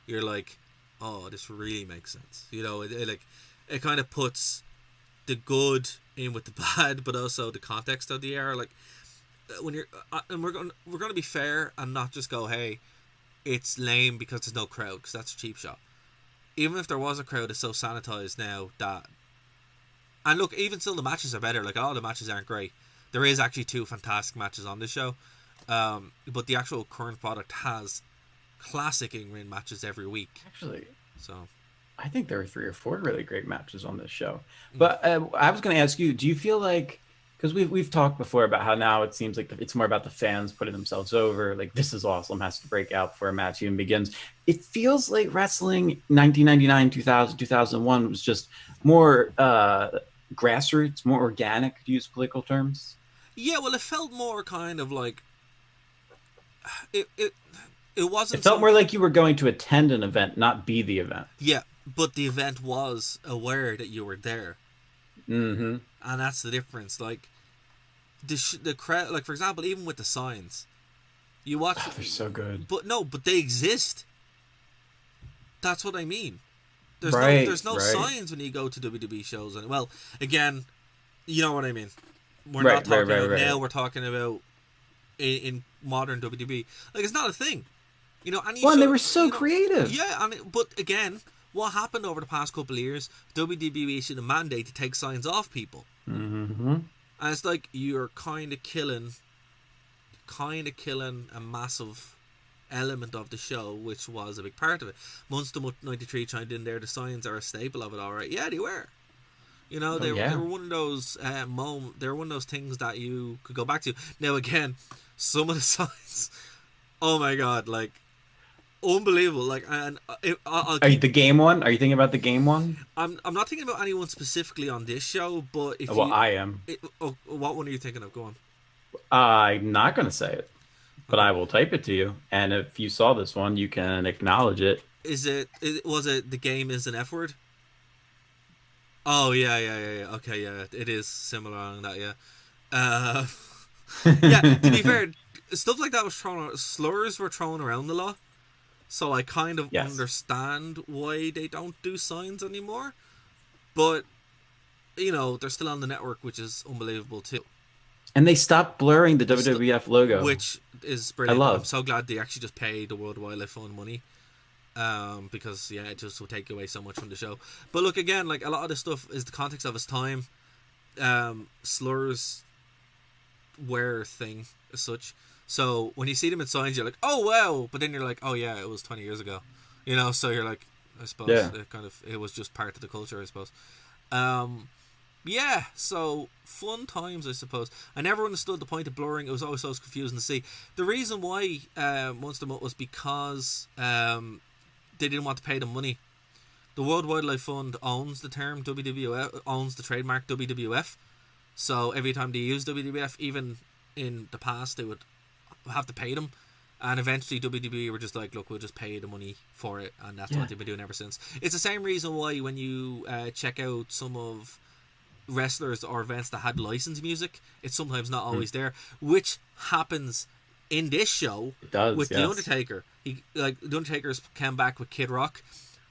S1: you're like, oh, this really makes sense. You know, it kind of puts the good in with the bad, but also the context of the era. Like, when you're, and we're going to be fair and not just go, hey, it's lame because there's no crowd, because that's a cheap shot. Even if there was a crowd, it's so sanitized now that. And look, even still, the matches are better. Like, all the matches aren't great. There is actually 2 fantastic matches on this show. But the actual current product has classic in-ring matches every week.
S2: Actually,
S1: so
S2: I think there were 3 or 4 really great matches on this show. But I was going to ask you, do you feel like, because we've talked before about how now it seems like it's more about the fans putting themselves over. Like, this is awesome, has to break out before a match even begins. It feels like wrestling 1999, 2000, 2001 was just more grassroots, more organic, to use political terms.
S1: Yeah, well, it felt more kind of like it. It
S2: It
S1: wasn't
S2: felt
S1: some.
S2: more like you were going to attend an event, not be the event.
S1: Yeah, but the event was aware that you were there,
S2: Mm-hmm.
S1: and that's the difference. Like the crowd, like for example, even with the signs, you watch,
S2: Oh, they're so good.
S1: but no, but they exist. That's what I mean.
S2: Right,
S1: There's no
S2: right,
S1: signs when you go to WWE shows, and well, again, you know what I mean. We're not
S2: right, right,
S1: talking
S2: right,
S1: about
S2: right.
S1: now. We're talking about in modern WWE. Like it's not a thing. You know, any
S2: Well, and they
S1: show.
S2: were so
S1: You know,
S2: creative.
S1: yeah. But again, what happened over the past couple of years? WWE issued a mandate to take signs off people,
S2: Mm-hmm.
S1: and it's like you're kind of killing a massive element of the show, which was a big part of it. Monster 93 chimed in there. The signs are a staple of it, all right. Yeah, they were. You know,
S2: Oh
S1: they
S2: yeah.
S1: were one of those they were one of those things that you could go back to. Now again, some of the signs, oh my god, like unbelievable. Like, and I'll
S2: Are you
S1: keep.
S2: the game one? Are you thinking about the game one?
S1: I'm not thinking about anyone specifically on this show, but if
S2: Well,
S1: you,
S2: I am.
S1: what one are you thinking of? Go on.
S2: I'm not going to say it, but
S1: Okay.
S2: I will type it to you. And if you saw this one, you can acknowledge it.
S1: Was it the game is an F word? Oh yeah, yeah, yeah, yeah. Okay, yeah, it is similar on that. Yeah, uh, yeah. To be fair, stuff like that was thrown. Slurs were thrown around a lot, so I kind of
S2: Yes.
S1: understand why they don't do signs anymore. But you know, they're still on the network, which is unbelievable too.
S2: And they stopped blurring the
S1: They're still,
S2: WWF logo.
S1: which is
S2: I
S1: brilliant. I'm
S2: love.
S1: so glad they actually just paid the World Wildlife Fund money. Because yeah, it just will take away so much from the show. But look again, like a lot of this stuff is the context of its time. Slurs were a thing as such. So when you see them in signs, you're like, oh wow, but then you're like, oh yeah, it was 20 years ago. You know, so you're like, I suppose
S2: Yeah.
S1: it was just part of the culture, I suppose. Um, yeah, so fun times, I suppose. I never understood the point of blurring. It was always so confusing to see. The reason why Monster Mutt was because they didn't want to pay them money. The World Wildlife Fund owns the term WWF, owns the trademark WWF. So every time they use WWF, even in the past, they would have to pay them. And eventually WWE were just like, look, we'll just pay the money for it. And that's
S2: Yeah.
S1: what they've been doing ever since. It's the same reason why when you check out some of wrestlers or events that had licensed music, it's sometimes not always there, which happens in this show
S2: It does,
S1: with The
S2: yes.
S1: Undertaker. The Undertaker's came back with Kid Rock.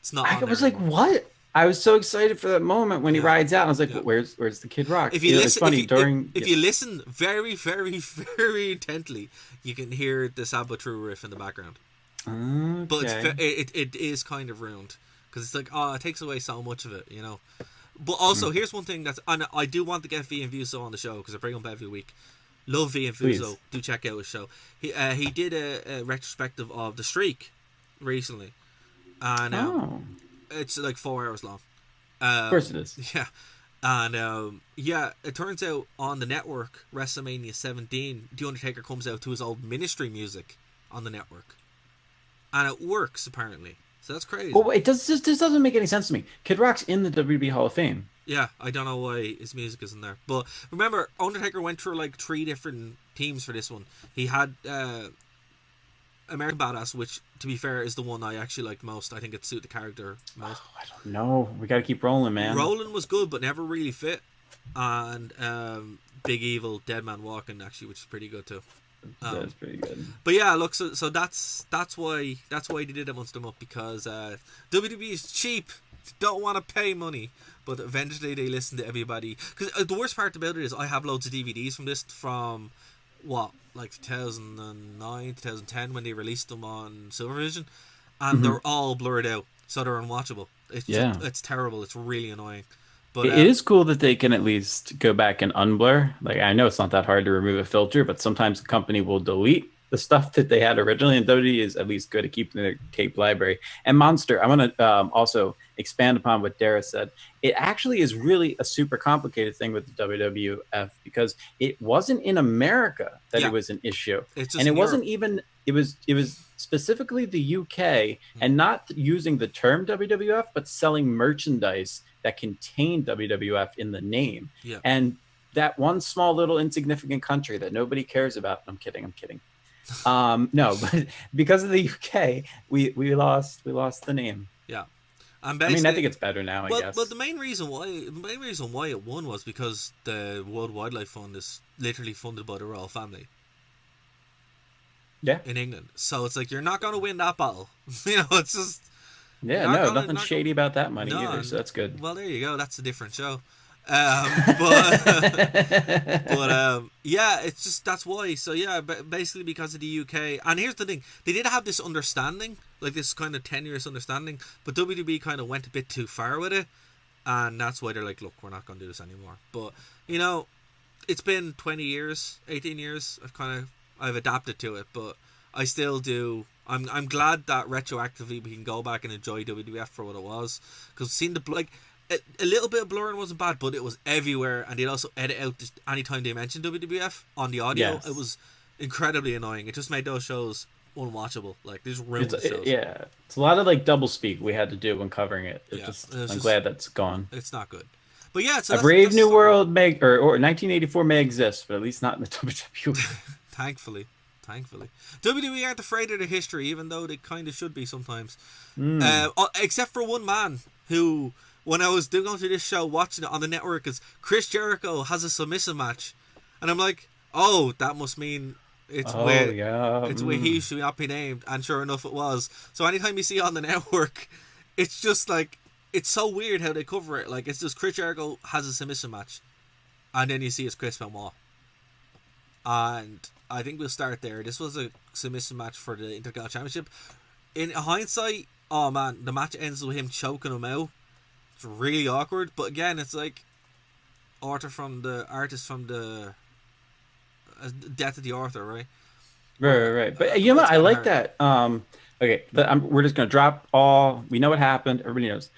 S1: It's not
S2: I
S1: on there
S2: was like,
S1: anymore.
S2: what? I was so excited for that moment when he
S1: Yeah.
S2: rides out. And I was like,
S1: Yeah.
S2: where's the Kid Rock?
S1: If you
S2: It's
S1: listen,
S2: funny during.
S1: if you listen very, very, very intently, you can hear the Saboteur riff in the background. But
S2: Okay.
S1: it is kind of ruined because it's like, oh, it takes away so much of it, you know. But also, here's one thing that's, and I do want to get V and Vuso on the show because I bring him up every week. Love V and
S2: Please.
S1: Fuso. Do check out his show. He did a retrospective of the Streak recently, and
S2: Oh,
S1: it's like 4 hours long.
S2: of course it is.
S1: Yeah, and yeah, it turns out on the network, WrestleMania 17, The Undertaker comes out to his old Ministry music on the network, and it works apparently. So that's crazy.
S2: Well, it does. This doesn't make any sense to me. Kid Rock's in the WWE Hall of Fame.
S1: Yeah, I don't know why his music isn't there. But remember, Undertaker went through like 3 different teams for this one. He had American Badass, which, to be fair, is the one I actually liked most. I think it suited the character most.
S2: Oh, I don't know. We got to keep rolling, man.
S1: Roland was good, but never really fit. And Big Evil, Dead Man Walking, actually, which is pretty good too.
S2: That's pretty good.
S1: But yeah, look, so that's why they did it Monster Up, because WWE is cheap, don't want to pay money, but eventually they listen to everybody. Because the worst part about it is I have loads of DVDs from this from what, like 2009, 2010 when they released them on Silvervision, and they're all blurred out, so they're unwatchable. It's just, it's terrible. It's really annoying. But
S2: It is cool that they can at least go back and unblur. Like, I know it's not that hard to remove a filter, but sometimes a company will delete the stuff that they had originally, and WWE is at least good at keeping their tape library. And Monster, I want to also expand upon what Dara said. It actually is really a super complicated thing with the WWF because it wasn't in America that it was an issue, and it wasn't even. It was specifically the UK, and not using the term WWF, but selling merchandise that contained WWF in the name.
S1: Yeah.
S2: And that one small little insignificant country that nobody cares about. I'm kidding. No, but because of the UK, we lost the name.
S1: Yeah. And
S2: I mean, I
S1: basically,
S2: think it's better now, I
S1: well,
S2: guess.
S1: the main reason why it won was because the World Wildlife Fund is literally funded by the royal family.
S2: Yeah.
S1: In England, so it's like you're not going to win that battle. You know, it's just
S2: yeah, no, nothing shady about that money either. So that's good.
S1: Well, there you go. That's a different show. But yeah, it's just that's why. So yeah, basically because of the UK. And here's the thing: they did have this understanding, like this kind of tenuous understanding, but WWE kind of went a bit too far with it, and that's why they're like, look, we're not going to do this anymore. But you know, it's been 20 years, 18 years. I've adapted to it, but I still do. I'm glad that retroactively we can go back and enjoy WWF for what it was, because seeing a little bit of blurring wasn't bad, but it was everywhere, and they'd also edit out just anytime they mentioned WWF on the audio.
S2: Yes.
S1: It was incredibly annoying. It just made those shows unwatchable. Like, they just ruined the shows.
S2: Yeah, it's a lot of like double speak we had to do when covering it. I'm glad that's gone.
S1: It's not good. But yeah,
S2: so a Brave New World may or 1984 may exist, but at least not in the WWE.
S1: Thankfully. WWE aren't afraid of their history, even though they kind of should be sometimes. Except for one man who, when I was going through this show, watching it on the network, is Chris Jericho has a submission match. And I'm like, oh, that must mean it's where he should not be named. And sure enough, it was. So anytime you see it on the network, it's just like, it's so weird how they cover it. Like, it's just Chris Jericho has a submission match. And then you see it's Chris Benoit. And I think we'll start there. This was a submission match for the Intercontinental Championship. In hindsight, oh man, the match ends with him choking him out. It's really awkward. But again, it's like artist from the Death of the Author, right?
S2: Right. But you know what? I like that. Okay, we're just gonna drop all. We know what happened. Everybody knows.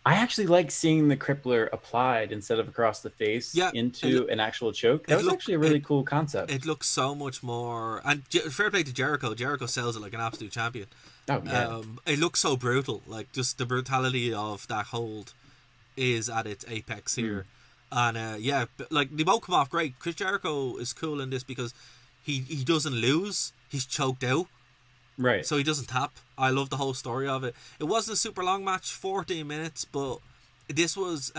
S2: I actually like seeing the crippler applied instead of across the face into an actual choke. That was actually a really cool concept.
S1: It looks so much more. And fair play to Jericho. Jericho sells it like an absolute champion.
S2: Oh, yeah.
S1: It looks so brutal. Like, just the brutality of that hold is at its apex here. And like, they both come off great. Chris Jericho is cool in this because he doesn't lose. He's choked out.
S2: Right.
S1: So he doesn't tap. I love the whole story of it. It wasn't a super long match, 14 minutes, but this was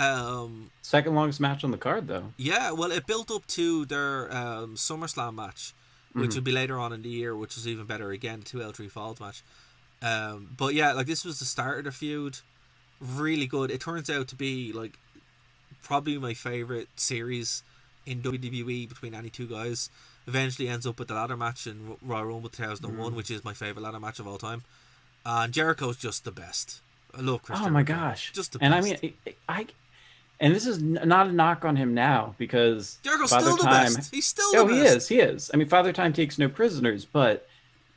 S2: second longest match on the card, though.
S1: Yeah, well, it built up to their SummerSlam match, which would be later on in the year, which was even better again, 2 L3 Falls match. But yeah, like, this was the start of the feud. Really good. It turns out to be like probably my favorite series in WWE between any two guys. Eventually ends up with the ladder match in Royal Rumble 2001, which is my favorite ladder match of all time. And Jericho's just the best. I love Chris Jericho.
S2: My gosh.
S1: Just the
S2: best.
S1: And
S2: I mean, and this is not a knock on him now, because
S1: Jericho's still the best. He's still the best.
S2: He is. I mean, Father Time takes no prisoners, but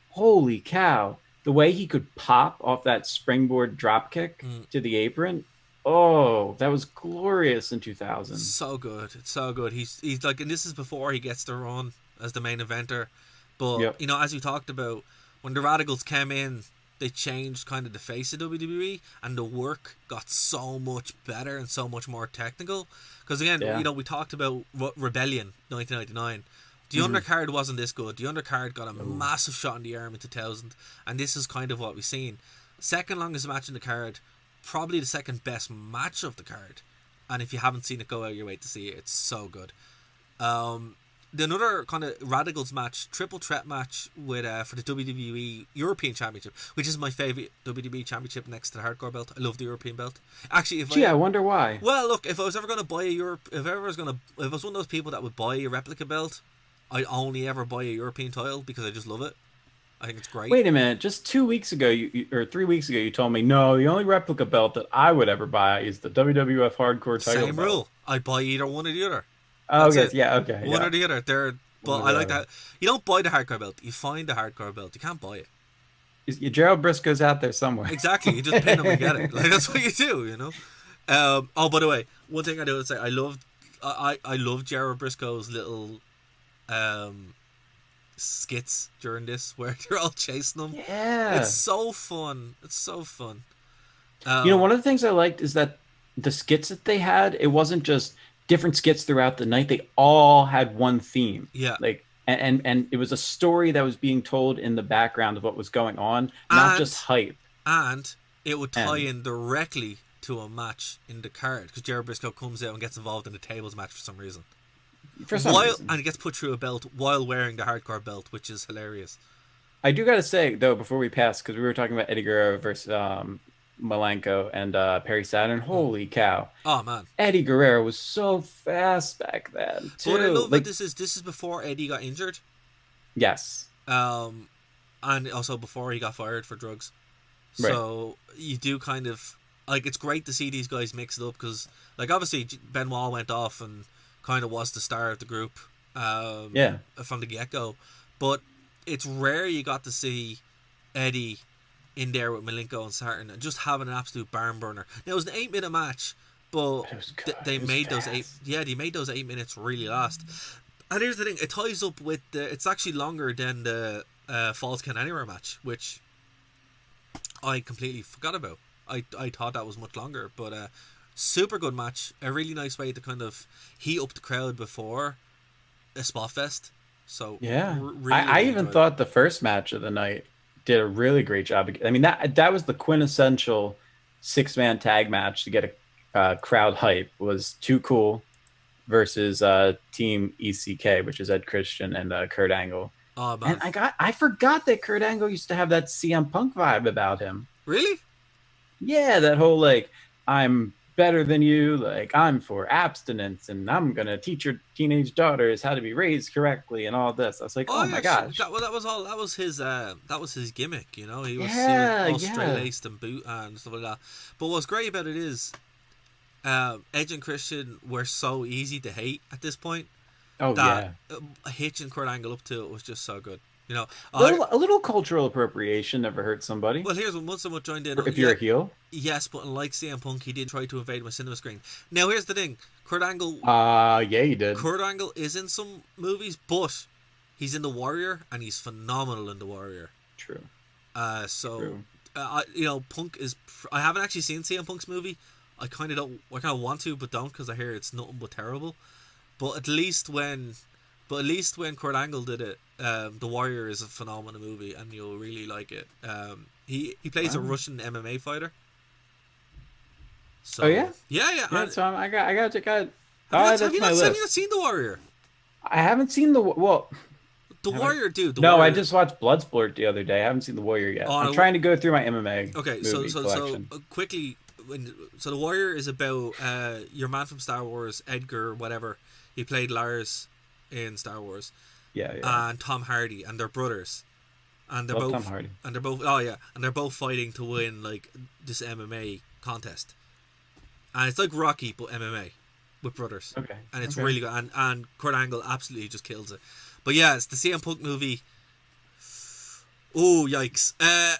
S2: holy cow, the way he could pop off that springboard drop kick to the apron. Oh, that was glorious in 2000.
S1: So good. It's so good. He's like, and this is before he gets to run as the main eventer. But, you know, as we talked about, when the Radicals came in, they changed kind of the face of WWE, and the work got so much better and so much more technical. Because, again, you know, we talked about Rebellion 1999. The undercard wasn't this good. The undercard got a massive shot in the arm in 2000, and this is kind of what we've seen. Second longest match in the card, probably the second best match of the card, and if you haven't seen it, go out your way to see it. It's so good. Another kind of Radicals match, triple threat match with for the WWE European Championship, which is my favorite WWE Championship next to the Hardcore belt. I love the European belt. Actually,
S2: I wonder why.
S1: Well, look, if I was ever going to buy if I was one of those people that would buy a replica belt, I'd only ever buy a European title because I just love it. I think it's great.
S2: Wait a minute. Just 2 weeks ago, or 3 weeks ago, you told me, no, the only replica belt that I would ever buy is the WWF Hardcore title
S1: Same
S2: belt.
S1: rule. I buy either one or the other.
S2: Oh, okay. Yeah, okay.
S1: One or the other. But I like that. You don't buy the Hardcore belt. You find the Hardcore belt. You can't buy it.
S2: Gerald Briscoe's out there somewhere.
S1: Exactly. You just pin him and get it. Like, that's what you do, you know? By the way, one thing I do is say I love Gerald Briscoe's little skits during this where they're all chasing them.
S2: Yeah,
S1: it's so fun. You
S2: know, one of the things I liked is that the skits that they had, it wasn't just different skits throughout the night. They all had one theme.
S1: Yeah,
S2: Like and it was a story that was being told in the background of what was going on, not just
S1: and
S2: hype.
S1: and it would tie
S2: And
S1: in directly to a match in the card because Jerry Briscoe comes out and gets involved in the tables match for some reason.
S2: for some reason.
S1: And he gets put through a belt while wearing the hardcore belt, which is hilarious.
S2: I do got to say though, before we pass, because we were talking about Eddie Guerrero versus Malenko and Perry Saturn. Holy cow!
S1: Oh man,
S2: Eddie Guerrero was so fast back then too.
S1: but I love
S2: like,
S1: that this is before Eddie got injured,
S2: yes,
S1: and also before he got fired for drugs.
S2: right.
S1: So you do kind of like it's great to see these guys mix it up because like obviously Benoit went off and kind of was the star of the group,
S2: Yeah.
S1: from the get go, but it's rare you got to see Eddie in there with Malenko and Saturn and just having an absolute barn burner. Now it was an 8-minute match, but
S2: It was good.
S1: they
S2: It was
S1: made
S2: fast.
S1: those eight. Yeah, they made those 8 minutes really last. And here's the thing: it ties up with the. It's actually longer than the Falls Count Anywhere match, which I completely forgot about. I thought that was much longer, but super good match. A really nice way to kind of heat up the crowd before a spot fest. So
S2: Yeah,
S1: really,
S2: I
S1: really
S2: even
S1: enjoyed it.
S2: thought the first match of the night did a really great job. I mean that was the quintessential 6-man tag match to get a crowd hype. Was Too Cool versus Team ECK, which is Ed Christian and Kurt Angle.
S1: Oh
S2: And
S1: man,
S2: I forgot that Kurt Angle used to have that CM Punk vibe about him.
S1: really?
S2: Yeah, that whole like I'm better than you, like I'm for abstinence and I'm gonna teach your teenage daughters how to be raised correctly and all this. I was like,
S1: Oh
S2: oh
S1: yeah,
S2: my gosh.
S1: that was all. That was his gimmick. You know, he was
S2: Yeah,
S1: all straight
S2: yeah.
S1: laced and boot and stuff like that. But what's great about it is, Edge and Christian were so easy to hate at this point
S2: Oh
S1: that
S2: yeah.
S1: hitching Kurt Angle up to it was just so good. You know,
S2: A little cultural appropriation never hurt somebody.
S1: well, here's when once someone joined in.
S2: If
S1: Yeah,
S2: you're a heel.
S1: yes, but unlike CM Punk, he did try to invade my cinema screen. Now, here's the thing:
S2: Yeah, you did.
S1: Kurt Angle is in some movies, but he's in The Warrior, and he's phenomenal in The Warrior.
S2: True.
S1: So,
S2: True.
S1: you know, Punk is. I haven't actually seen CM Punk's movie. I kind of don't. I kind of want to, but don't because I hear it's nothing but terrible. But at least when Kurt Angle did it, The Warrior is a phenomenal movie, and you'll really like it. He plays a
S2: Wow.
S1: Russian MMA fighter. So,
S2: Oh yeah?
S1: yeah.
S2: Yeah, so I got to check out.
S1: Have
S2: That's
S1: you
S2: my
S1: not
S2: list.
S1: seen The Warrior?
S2: I haven't seen well.
S1: The
S2: Have
S1: Warrior, dude. The
S2: No, I
S1: Warrior.
S2: just watched Bloodsport the other day. I haven't seen The Warrior yet.
S1: Oh,
S2: I'm
S1: no.
S2: trying to go through my MMA
S1: Okay,
S2: movie
S1: so
S2: collection.
S1: quickly, so The Warrior is about your man from Star Wars, Edgar, whatever. He played Lars in Star Wars,
S2: Yeah, yeah.
S1: and Tom Hardy, and they're brothers, and they're
S2: Love
S1: both
S2: Tom Hardy.
S1: and they're both oh yeah, and they're both fighting to win like this MMA contest, and it's like Rocky but MMA with brothers,
S2: Okay.
S1: and it's
S2: okay.
S1: really good, and Kurt Angle absolutely just kills it. But yeah, it's the CM Punk movie. Oh yikes!
S2: I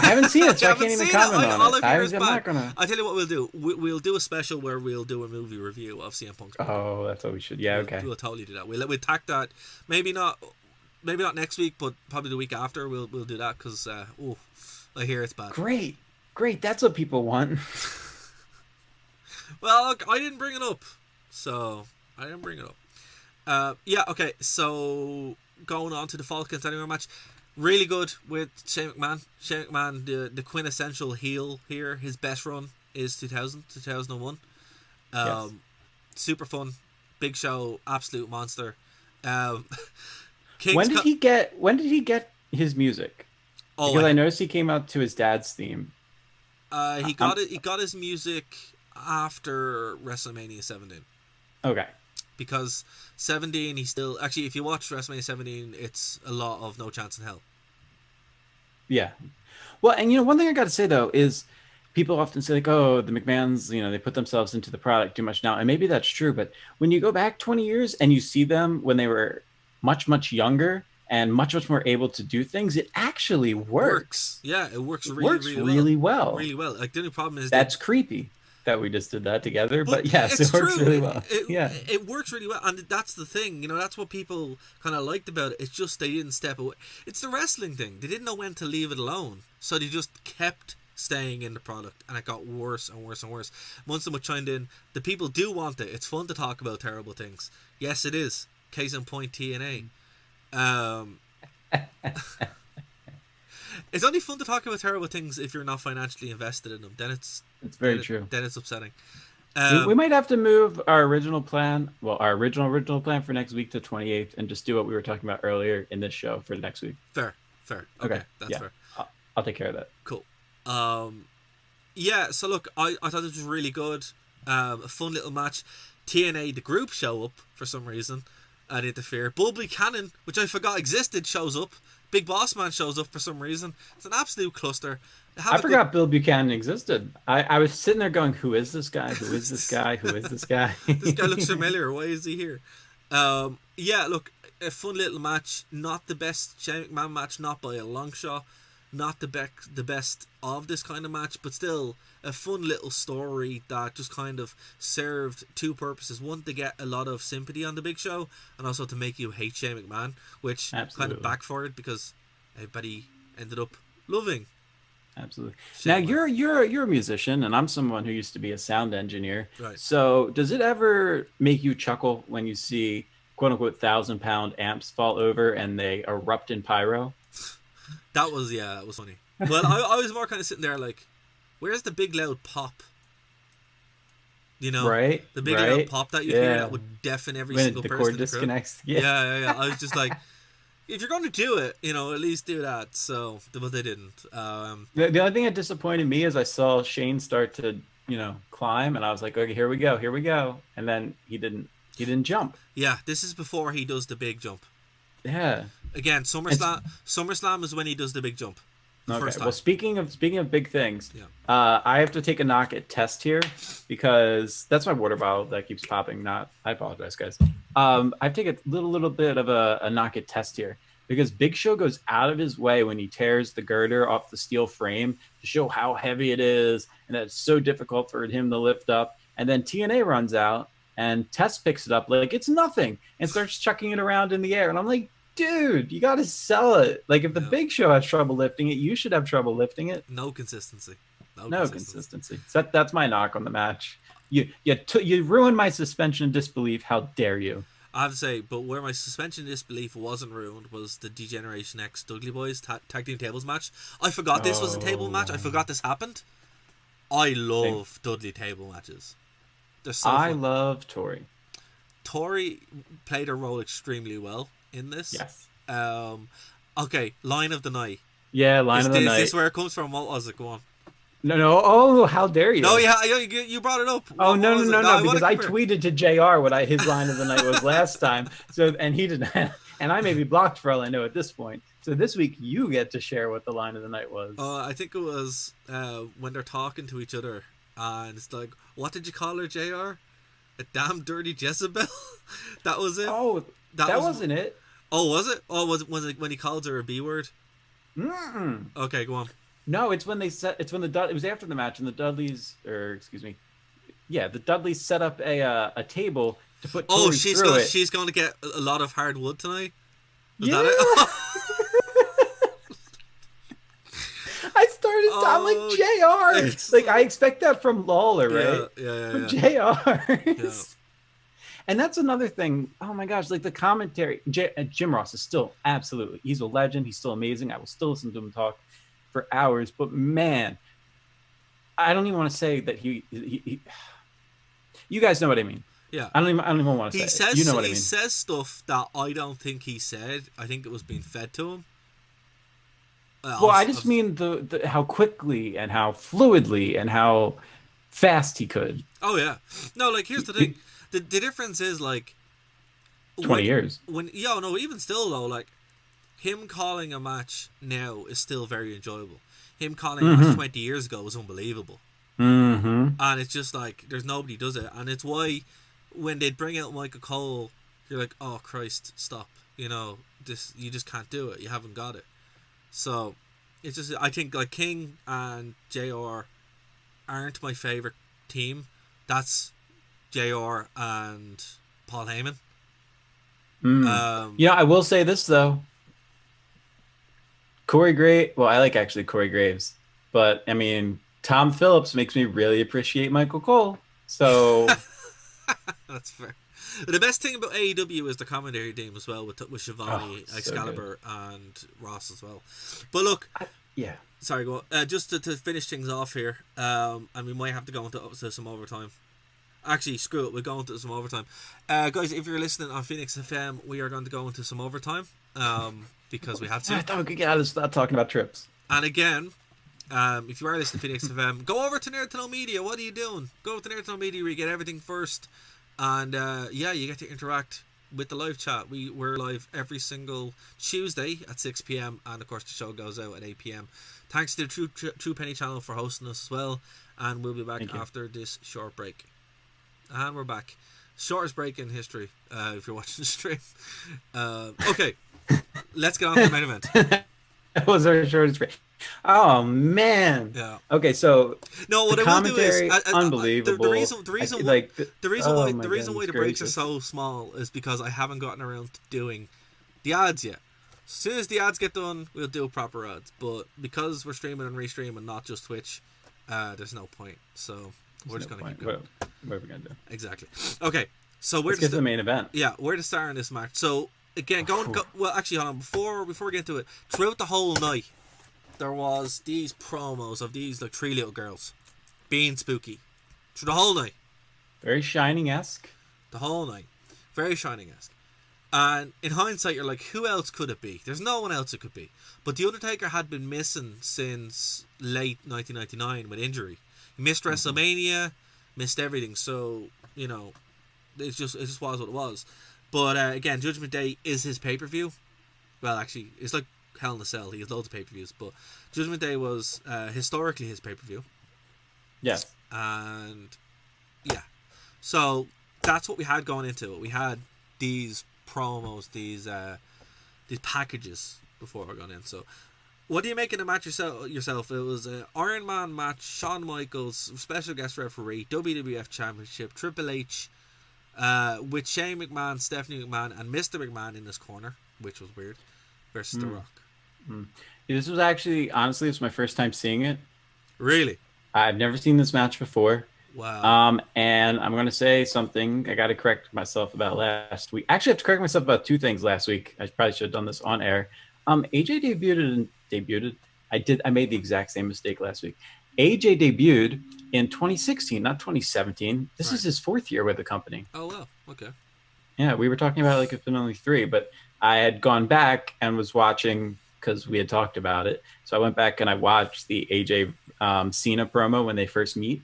S2: haven't seen it, so I
S1: haven't
S2: can't even
S1: seen
S2: comment
S1: it.
S2: on
S1: All
S2: it.
S1: I hear
S2: I'm
S1: is
S2: not
S1: bad.
S2: gonna.
S1: I'll tell you what we'll do. We'll do a special where we'll do a movie review of CM Punk's movie.
S2: Oh, that's what we should. Yeah, okay.
S1: We'll totally do that. We'll tack that. Maybe not next week, but probably the week after. We'll do that because I hear it's bad.
S2: Great. That's what people want.
S1: Well, look, I didn't bring it up, so I didn't bring it up. Yeah, okay. So going on to the Falcons Anywhere match, really good with Shane McMahon. Shane McMahon, the quintessential heel here. His best run is 2001.
S2: Yes.
S1: Super fun, big show, absolute monster.
S2: When did he get his music?
S1: Oh,
S2: Because I noticed he came out to his dad's theme.
S1: he got it. He got his music after WrestleMania 17
S2: Okay.
S1: because 17 he still actually if you watch WrestleMania 17 it's a lot of No Chance in Hell.
S2: Yeah. Well, and one thing I got to say though is people often say like, oh, the McMahons, they put themselves into the product too much now, and maybe that's true. But when you go back 20 years and you see them when they were much, much younger and much, much more able to do things, it actually works.
S1: Yeah, it works
S2: It
S1: really,
S2: works
S1: really,
S2: really well.
S1: Really well. Like the only problem is
S2: That's creepy that we just did that together, but yes,
S1: it's
S2: it works
S1: true.
S2: really well. Yeah.
S1: It works really well, and that's the thing. That's what people kind of liked about it. It's just they didn't step away. It's the wrestling thing. They didn't know when to leave it alone, so they just kept staying in the product, and it got worse and worse and worse. Once someone chimed in, the people do want it. It's fun to talk about terrible things. Yes, it is. Case in point, TNA. It's only fun to talk about terrible things if you're not financially invested in them. Then it's
S2: very true.
S1: Then it's upsetting.
S2: We might have to move our original plan. Well, our original plan for next week to 28th, and just do what we were talking about earlier in this show for next week.
S1: Fair. Okay, that's fair.
S2: I'll take care of that.
S1: Cool. Yeah. So look, I thought this was really good. A fun little match. TNA the group show up for some reason and interfere. Bull Buchanan, which I forgot existed, shows up. Big Boss Man shows up for some reason. It's an absolute cluster.
S2: I forgot Bill Buchanan existed. I was sitting there going, who is this guy? Who is this guy? Who is this guy?
S1: This guy looks familiar. Why is he here? Yeah, look, a fun little match. Not the best Shane McMahon match, not by a long shot. Not the best of this kind of match, but still a fun little story that just kind of served two purposes. One, to get a lot of sympathy on the Big Show, and also to make you hate Shane McMahon, which kind of backfired because everybody ended up loving.
S2: Absolutely. Now you're a musician, and I'm someone who used to be a sound engineer.
S1: Right.
S2: So does it ever make you chuckle when you see quote unquote 1,000-pound amps fall over and they erupt in pyro?
S1: That was funny. Well, I was more kind of sitting there like, where's the big loud pop? You know,
S2: right?
S1: The big loud pop that you hear that would deafen every single person.
S2: The cord disconnects.
S1: Yeah. I was just like, if you're going to do it, at least do that. So, but they didn't.
S2: The only thing that disappointed me is I saw Shane start to, climb, and I was like, okay, here we go, and then he didn't jump.
S1: Yeah, this is before he does the big jump.
S2: Yeah.
S1: Again, SummerSlam is when he does the big jump.
S2: Okay. Well, speaking of big things,
S1: yeah.
S2: I have to take a knock at Test here because that's my water bottle that keeps popping. I apologize, guys. I take a little bit of a knock at Test here because Big Show goes out of his way when he tears the girder off the steel frame to show how heavy it is and that it's so difficult for him to lift up. And then TNA runs out and Test picks it up like it's nothing and starts chucking it around in the air. And I'm like, dude, you got to sell it. Like, if the Big Show has trouble lifting it, you should have trouble lifting it.
S1: No consistency.
S2: No consistency. So that's my knock on the match. You ruined my suspension of disbelief. How dare you?
S1: I have to say, but where my suspension of disbelief wasn't ruined was the Degeneration X Dudley Boys tag team tables match. I forgot this was a table match. I forgot this happened. I love Dudley table matches. They're so fun.
S2: I love Tori.
S1: Tori played her role extremely well in this.
S2: Yes.
S1: Okay, line of the night.
S2: Yeah, line of the night.
S1: Is this where it comes from? What was it? Go on.
S2: No. Oh, how dare you?
S1: No, yeah, you brought it up.
S2: Oh, no, because I tweeted to JR what his line of the night was last time. So, and he didn't, and I may be blocked for all I know at this point. So this week you get to share what the line of the night was.
S1: I think it was when they're talking to each other, and it's like, what did you call her, JR? A damn dirty Jezebel? That was it?
S2: Oh, that wasn't it.
S1: Oh, was it? Oh, was it when he called her a B word?
S2: Mm-mm.
S1: Okay, go on.
S2: No, it was after the match, and the Dudleys the Dudleys set up a table to put Tori through it.
S1: She's going to get a lot of hard wood tonight? Is
S2: that
S1: it?
S2: I'm like, JR. Like, I expect that from Lawler, right?
S1: Yeah.
S2: From JR. Yeah. And that's another thing. Oh my gosh, like the commentary. Jim Ross is still he's a legend. He's still amazing. I will still listen to him talk for hours. But man, I don't even want to say that he you guys know what I mean.
S1: Yeah.
S2: I don't even want to say it. You know what I mean.
S1: He says stuff that I don't think he said. I think it was being fed to him.
S2: Well, I just mean the how quickly and how fluidly and how fast he could.
S1: Oh yeah. No, like here's the thing. The difference is like
S2: 20 years.
S1: Even still though, like him calling a match now is still very enjoyable. Him calling a match 20 years ago was unbelievable.
S2: Mm-hmm.
S1: And it's just like there's nobody does it, and it's why when they'd bring out Michael Cole, you're like, oh Christ, stop! You just can't do it. You haven't got it. So it's just I think like King and JR aren't my favorite team. That's JR and Paul Heyman.
S2: I will say this though. Corey Graves. Well, I like actually Corey Graves, but I mean, Tom Phillips makes me really appreciate Michael Cole. So
S1: That's fair. The best thing about AEW is the commentary team as well, with Shivani,
S2: so
S1: Excalibur, and Ross as well. But look,
S2: yeah.
S1: Sorry, go just to finish things off here, and we might have to go into some overtime. Actually, screw it, we'll go into some overtime. Guys, if you're listening on Phoenix FM, we are going to go into some overtime because we have to.
S2: I thought we could get out of start talking about trips.
S1: And again, if you are listening to Phoenix FM, go over to Nerd to Know Media. What are you doing? Go over to Nerd to Know Media where you get everything first. And yeah, you get to interact with the live chat. We're live every single Tuesday at 6 p.m. and of course the show goes out at 8 p.m. Thanks to the True Penny channel for hosting us as well. And we'll be back after this short break. And we're back. Shortest break in history, if you're watching the stream. Okay, let's get on to the main event.
S2: That was our shortest break. Oh man.
S1: Yeah.
S2: Okay, so
S1: no, what
S2: the commentary is unbelievable.
S1: The reason why the breaks are so small is because I haven't gotten around to doing the ads yet. As soon as the ads get done, we'll do proper ads. But because we're streaming and restreaming, not just Twitch, there's no point. So we're just gonna keep going.
S2: What are we gonna do?
S1: Exactly. Okay. So
S2: let's get to the main event.
S1: Yeah, where to start in this match. So again, well, actually, hold on. Before we get into it, throughout the whole night, there was these promos of these like three little girls being spooky through the whole night.
S2: Very Shining-esque.
S1: The whole night. Very Shining-esque. And in hindsight, you're like, who else could it be? There's no one else it could be. But The Undertaker had been missing since late 1999 with injury. He missed WrestleMania, missed everything. So, you know, it just was what it was. But again, Judgment Day is his pay-per-view. Well, actually, it's like Hell in a Cell. He has loads of pay-per-views, but Judgment Day was historically his pay-per-view.
S2: Yes.
S1: And yeah, so that's what we had going into it. We had these promos, these packages before we're going in. So what do you make of the match yourself? It was an Iron Man match, Shawn Michaels, special guest referee, WWF Championship, Triple H, with Shane McMahon, Stephanie McMahon, and Mr. McMahon in this corner, which was weird, versus The Rock.
S2: This was actually, honestly, it's my first time seeing it.
S1: Really?
S2: I've never seen this match before.
S1: Wow.
S2: And I'm going to say something I got to correct myself about last week. Actually, I have to correct myself about two things last week. I probably should have done this on air. AJ debuted. I made the exact same mistake last week. AJ debuted in 2016, not 2017. This is his fourth year with the company.
S1: Oh, wow. Okay.
S2: Yeah, we were talking about like it's been only 3, but I had gone back and was watching because we had talked about it. So I went back and I watched the AJ Cena promo when they first meet.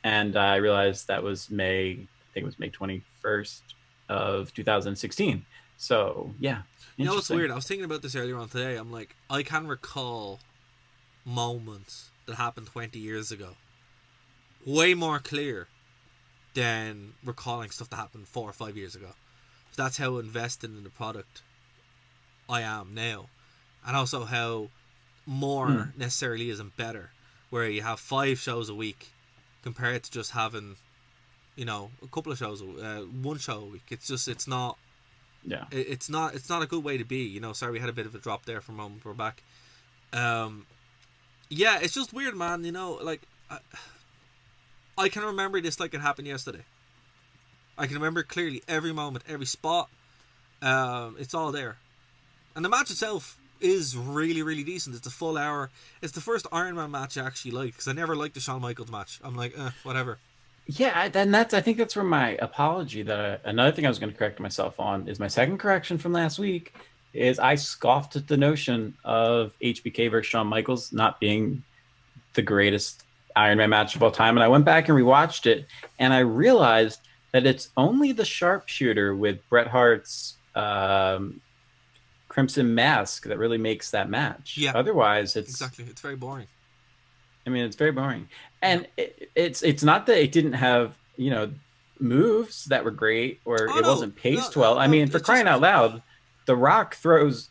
S2: And I realized that was May 21st of 2016. So, yeah.
S1: You know what's weird? I was thinking about this earlier on today. I'm like, I can recall moments that happened 20 years ago way more clear than recalling stuff that happened 4 or 5 years ago. So that's how invested in the product I am now. And also how more necessarily isn't better, where you have 5 shows a week compared to just having, you know, a couple of shows, one show a week. It's not.
S2: Yeah.
S1: It's not a good way to be. You know, sorry, we had a bit of a drop there for a moment. We're back. Yeah, it's just weird, man. You know, like I can remember this like it happened yesterday. I can remember clearly every moment, every spot. It's all there, and the match itself is really, really decent. It's a full hour. It's the first Iron Man match I actually liked, because I never liked the Shawn Michaels match. I'm like, whatever.
S2: Yeah, and I think that's where my apology another thing I was going to correct myself on is my second correction from last week is I scoffed at the notion of HBK versus Shawn Michaels not being the greatest Iron Man match of all time. And I went back and rewatched it, and I realized that it's only the sharpshooter with Bret Hart's Crimson Mask that really makes that match.
S1: Yeah.
S2: Otherwise, it's
S1: very boring.
S2: I mean, it's very boring, and it's not that it didn't have, you know, moves that were great or it wasn't paced well. I mean, for crying out loud, The Rock throws.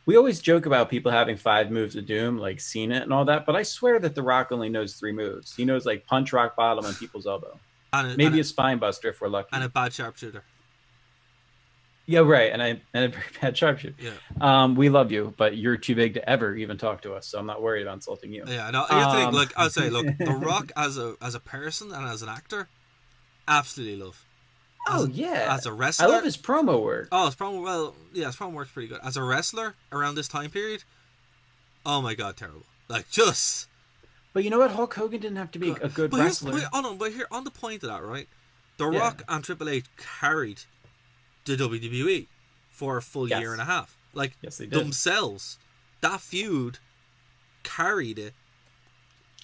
S2: We always joke about people having 5 moves of doom, like Cena and all that, but I swear that The Rock only knows 3 moves. He knows like punch, rock bottom, and people's elbow. Maybe a spine buster if we're lucky,
S1: and a bad sharpshooter.
S2: Yeah, right. And a very bad sharpshooter.
S1: Yeah.
S2: We love you, but you're too big to ever even talk to us, so I'm not worried about insulting you.
S1: Yeah, no, here's the thing. Like I'll say, look, The Rock as a person and as an actor, absolutely love.
S2: Oh
S1: As
S2: yeah,
S1: as a
S2: I love
S1: wrestler,
S2: his promo work.
S1: oh, his promo. Well, yeah, his promo works pretty good. As a wrestler around this time period, oh my god, terrible. Like just
S2: But you know what? Hulk Hogan didn't have to be
S1: good.
S2: a good
S1: But here's
S2: wrestler.
S1: but here on the point of that, right? The
S2: Yeah.
S1: Rock and Triple H carried the WWE for a full
S2: Yes.
S1: year and a half. Like
S2: Yes, they did.
S1: themselves, that feud carried it.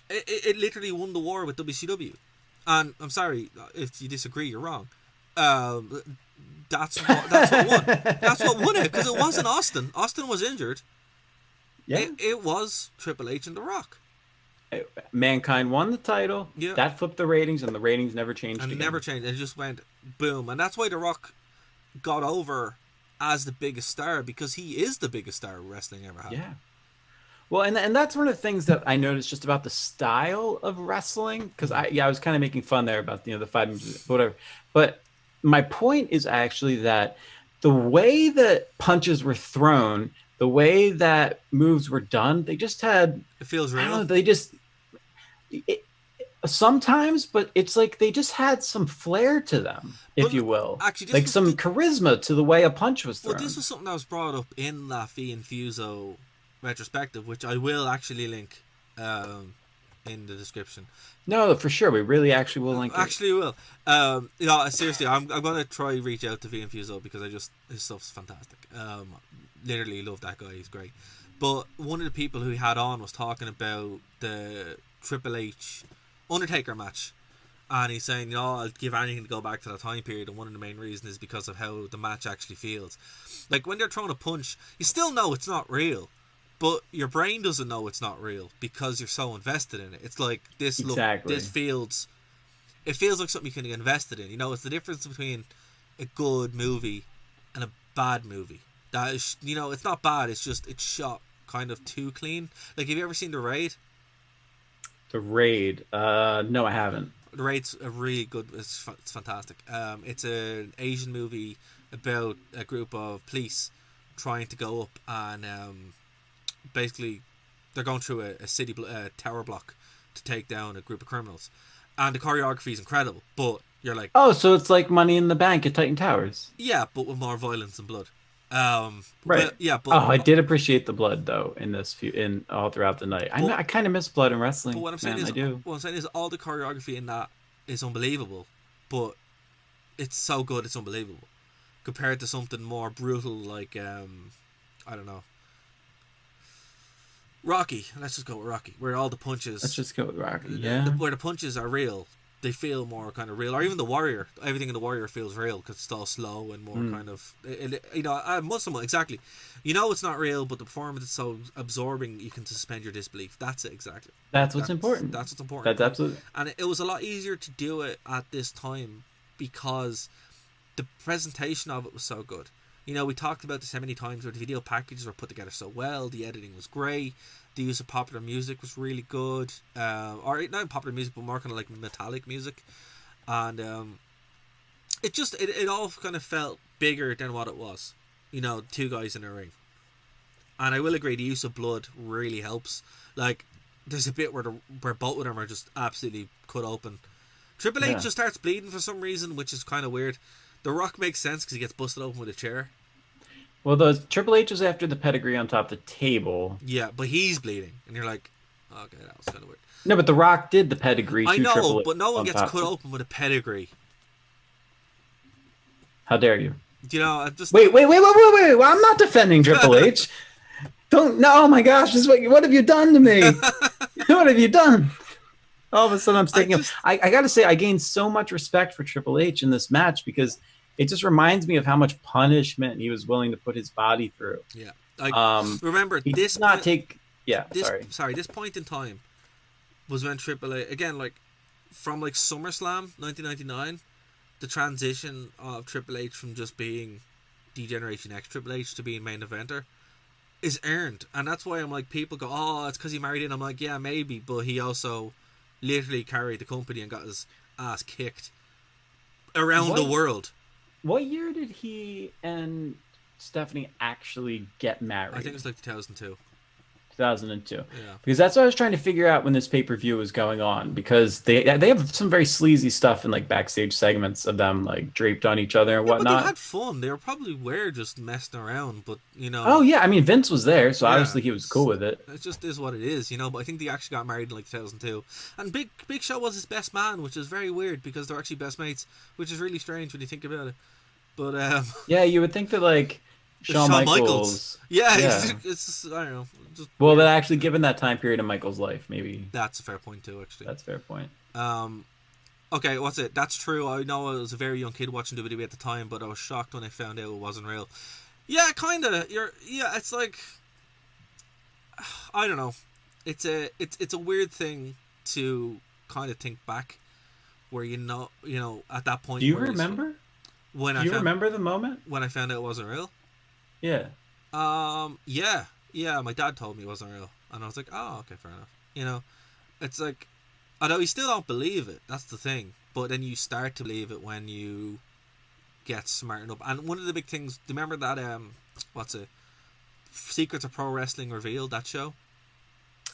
S1: It literally won the war with WCW. And I'm sorry if you disagree, you're wrong. That's what won. That's what won it because it wasn't Austin. Austin was injured.
S2: Yeah.
S1: It was Triple H and The Rock.
S2: Mankind won the title.
S1: Yeah.
S2: That flipped the ratings, and the ratings never changed
S1: And it
S2: again.
S1: never changed. It just went boom. And that's why The Rock got over as the biggest star because he is the biggest star wrestling ever had.
S2: Yeah. Well, and that's one of the things that I noticed just about the style of wrestling, because I was kind of making fun there about the 5 minutes, whatever. But my point is actually that the way that punches were thrown, the way that moves were done, they just had,
S1: It feels
S2: I don't know,
S1: real.
S2: they just sometimes, but it's like they just had some flair to them, if
S1: But
S2: you will,
S1: actually,
S2: like some charisma to the way a punch was thrown.
S1: Well, this was something that was brought up in that Fuso retrospective, which I will actually link in the description.
S2: No, for sure, we really actually will link.
S1: Actually, will. Seriously, I'm gonna try reach out to Fuso because his stuff's fantastic. Literally love that guy. He's great. But one of the people who he had on was talking about the Triple H Undertaker match. And he's saying, I'll give anything to go back to that time period. And one of the main reasons is because of how the match actually feels. Like, when they're throwing a punch, you still know it's not real. But your brain doesn't know it's not real because you're so invested in it. It's like, it feels like something you can get invested in. It's the difference between a good movie and a bad movie. That is, it's not bad. It's just, it's shot kind of too clean. Like, have you ever seen The Raid?
S2: The Raid? No, I haven't.
S1: The Raid's a really good. It's fantastic. It's an Asian movie about a group of police trying to go up and basically they're going through a city tower block to take down a group of criminals, and the choreography is incredible. But you're like,
S2: oh, so it's like Money in the Bank at Titan Towers.
S1: Yeah, but with more violence and blood.
S2: Right.
S1: But
S2: I did appreciate the blood though in this in all throughout the night. I kind of miss blood in wrestling.
S1: But what I'm saying is all the choreography in that is unbelievable, but it's so good it's unbelievable compared to something more brutal like I don't know, Rocky. Let's just go with Rocky, where all the punches.
S2: Let's just go with Rocky. Yeah.
S1: Where the punches are real. They feel more kind of real, or even the Warrior. Everything in the Warrior feels real because it's all slow and more kind of, exactly. It's not real, but the performance is so absorbing you can suspend your disbelief. That's it exactly.
S2: That's what's important.
S1: That's what's important.
S2: That's absolutely.
S1: And it was a lot easier to do it at this time because the presentation of it was so good. We talked about this how many times where the video packages were put together so well, the editing was great, the use of popular music was really good, or not popular music, but more kind of like metallic music, and it all kind of felt bigger than what it was. Two guys in a ring, and I will agree the use of blood really helps. Like, there's a bit where both of them are just absolutely cut open. Triple H just starts bleeding for some reason, which is kind of weird. The Rock makes sense because he gets busted open with a chair.
S2: Well, the Triple H was after the pedigree on top of the table.
S1: Yeah, but he's bleeding, and you're like, okay, that was kind of weird.
S2: No, but The Rock did the pedigree.
S1: I know,
S2: Triple H
S1: but no one gets cut
S2: of...
S1: open with a pedigree.
S2: How dare you?
S1: I'm just
S2: wait. Well, I'm not defending Triple H. Don't. No, oh my gosh! What have you done to me? What have you done? All of a sudden, I'm thinking. I got to say, I gained so much respect for Triple H in this match because it just reminds me of how much punishment he was willing to put his body through.
S1: Yeah. Remember,
S2: he did not take. Yeah.
S1: This point in time was when Triple H, again, like from like SummerSlam 1999, the transition of Triple H from just being D-Generation X Triple H to being main eventer is earned, and that's why I'm like, people go, oh, it's because he married in. I'm like, yeah, maybe, but he also literally carried the company and got his ass kicked around the world.
S2: what year did he and Stephanie actually get
S1: I think
S2: married?
S1: it's like 2002.
S2: 2002.
S1: Yeah.
S2: Because that's what I was trying to figure out when this pay-per-view was going on, because they have some very sleazy stuff in like backstage segments of them like draped on each other and
S1: Yeah, but they
S2: whatnot.
S1: had fun. They were probably were just messing around, but
S2: Oh yeah, I mean Vince was there, so
S1: yeah,
S2: obviously he was cool with it.
S1: it just is what it is, But I think they actually got married in like 2002, and Big Show was his best man, which is very weird because they're actually best mates, which is really strange when you think about it. But
S2: Yeah, you would think that like Shawn
S1: Shawn Michaels,
S2: Michaels,
S1: yeah,
S2: yeah.
S1: it's just, I don't know, just
S2: Well, but
S1: weird.
S2: actually, given that time period in Michael's life, maybe
S1: That's a fair point too, actually.
S2: that's a fair point.
S1: Um, okay, what's it? That's true. I know I was a very young kid watching WWE at the time, but I was shocked when I found out it wasn't real. Yeah, kinda. Yeah. It's like, I don't know. It's a weird thing to kind of think back, where at that point.
S2: Do you
S1: where
S2: remember?
S1: when
S2: Do
S1: I
S2: you
S1: found
S2: remember the moment?
S1: when I found out it wasn't real?
S2: Yeah.
S1: Yeah. My dad told me it wasn't real, and I was like, oh, okay, fair enough. It's like, although you still don't believe it. That's the thing. But then you start to believe it when you get smart enough. And one of the big things. Do you remember that? What's it? Secrets of Pro Wrestling Revealed, that show.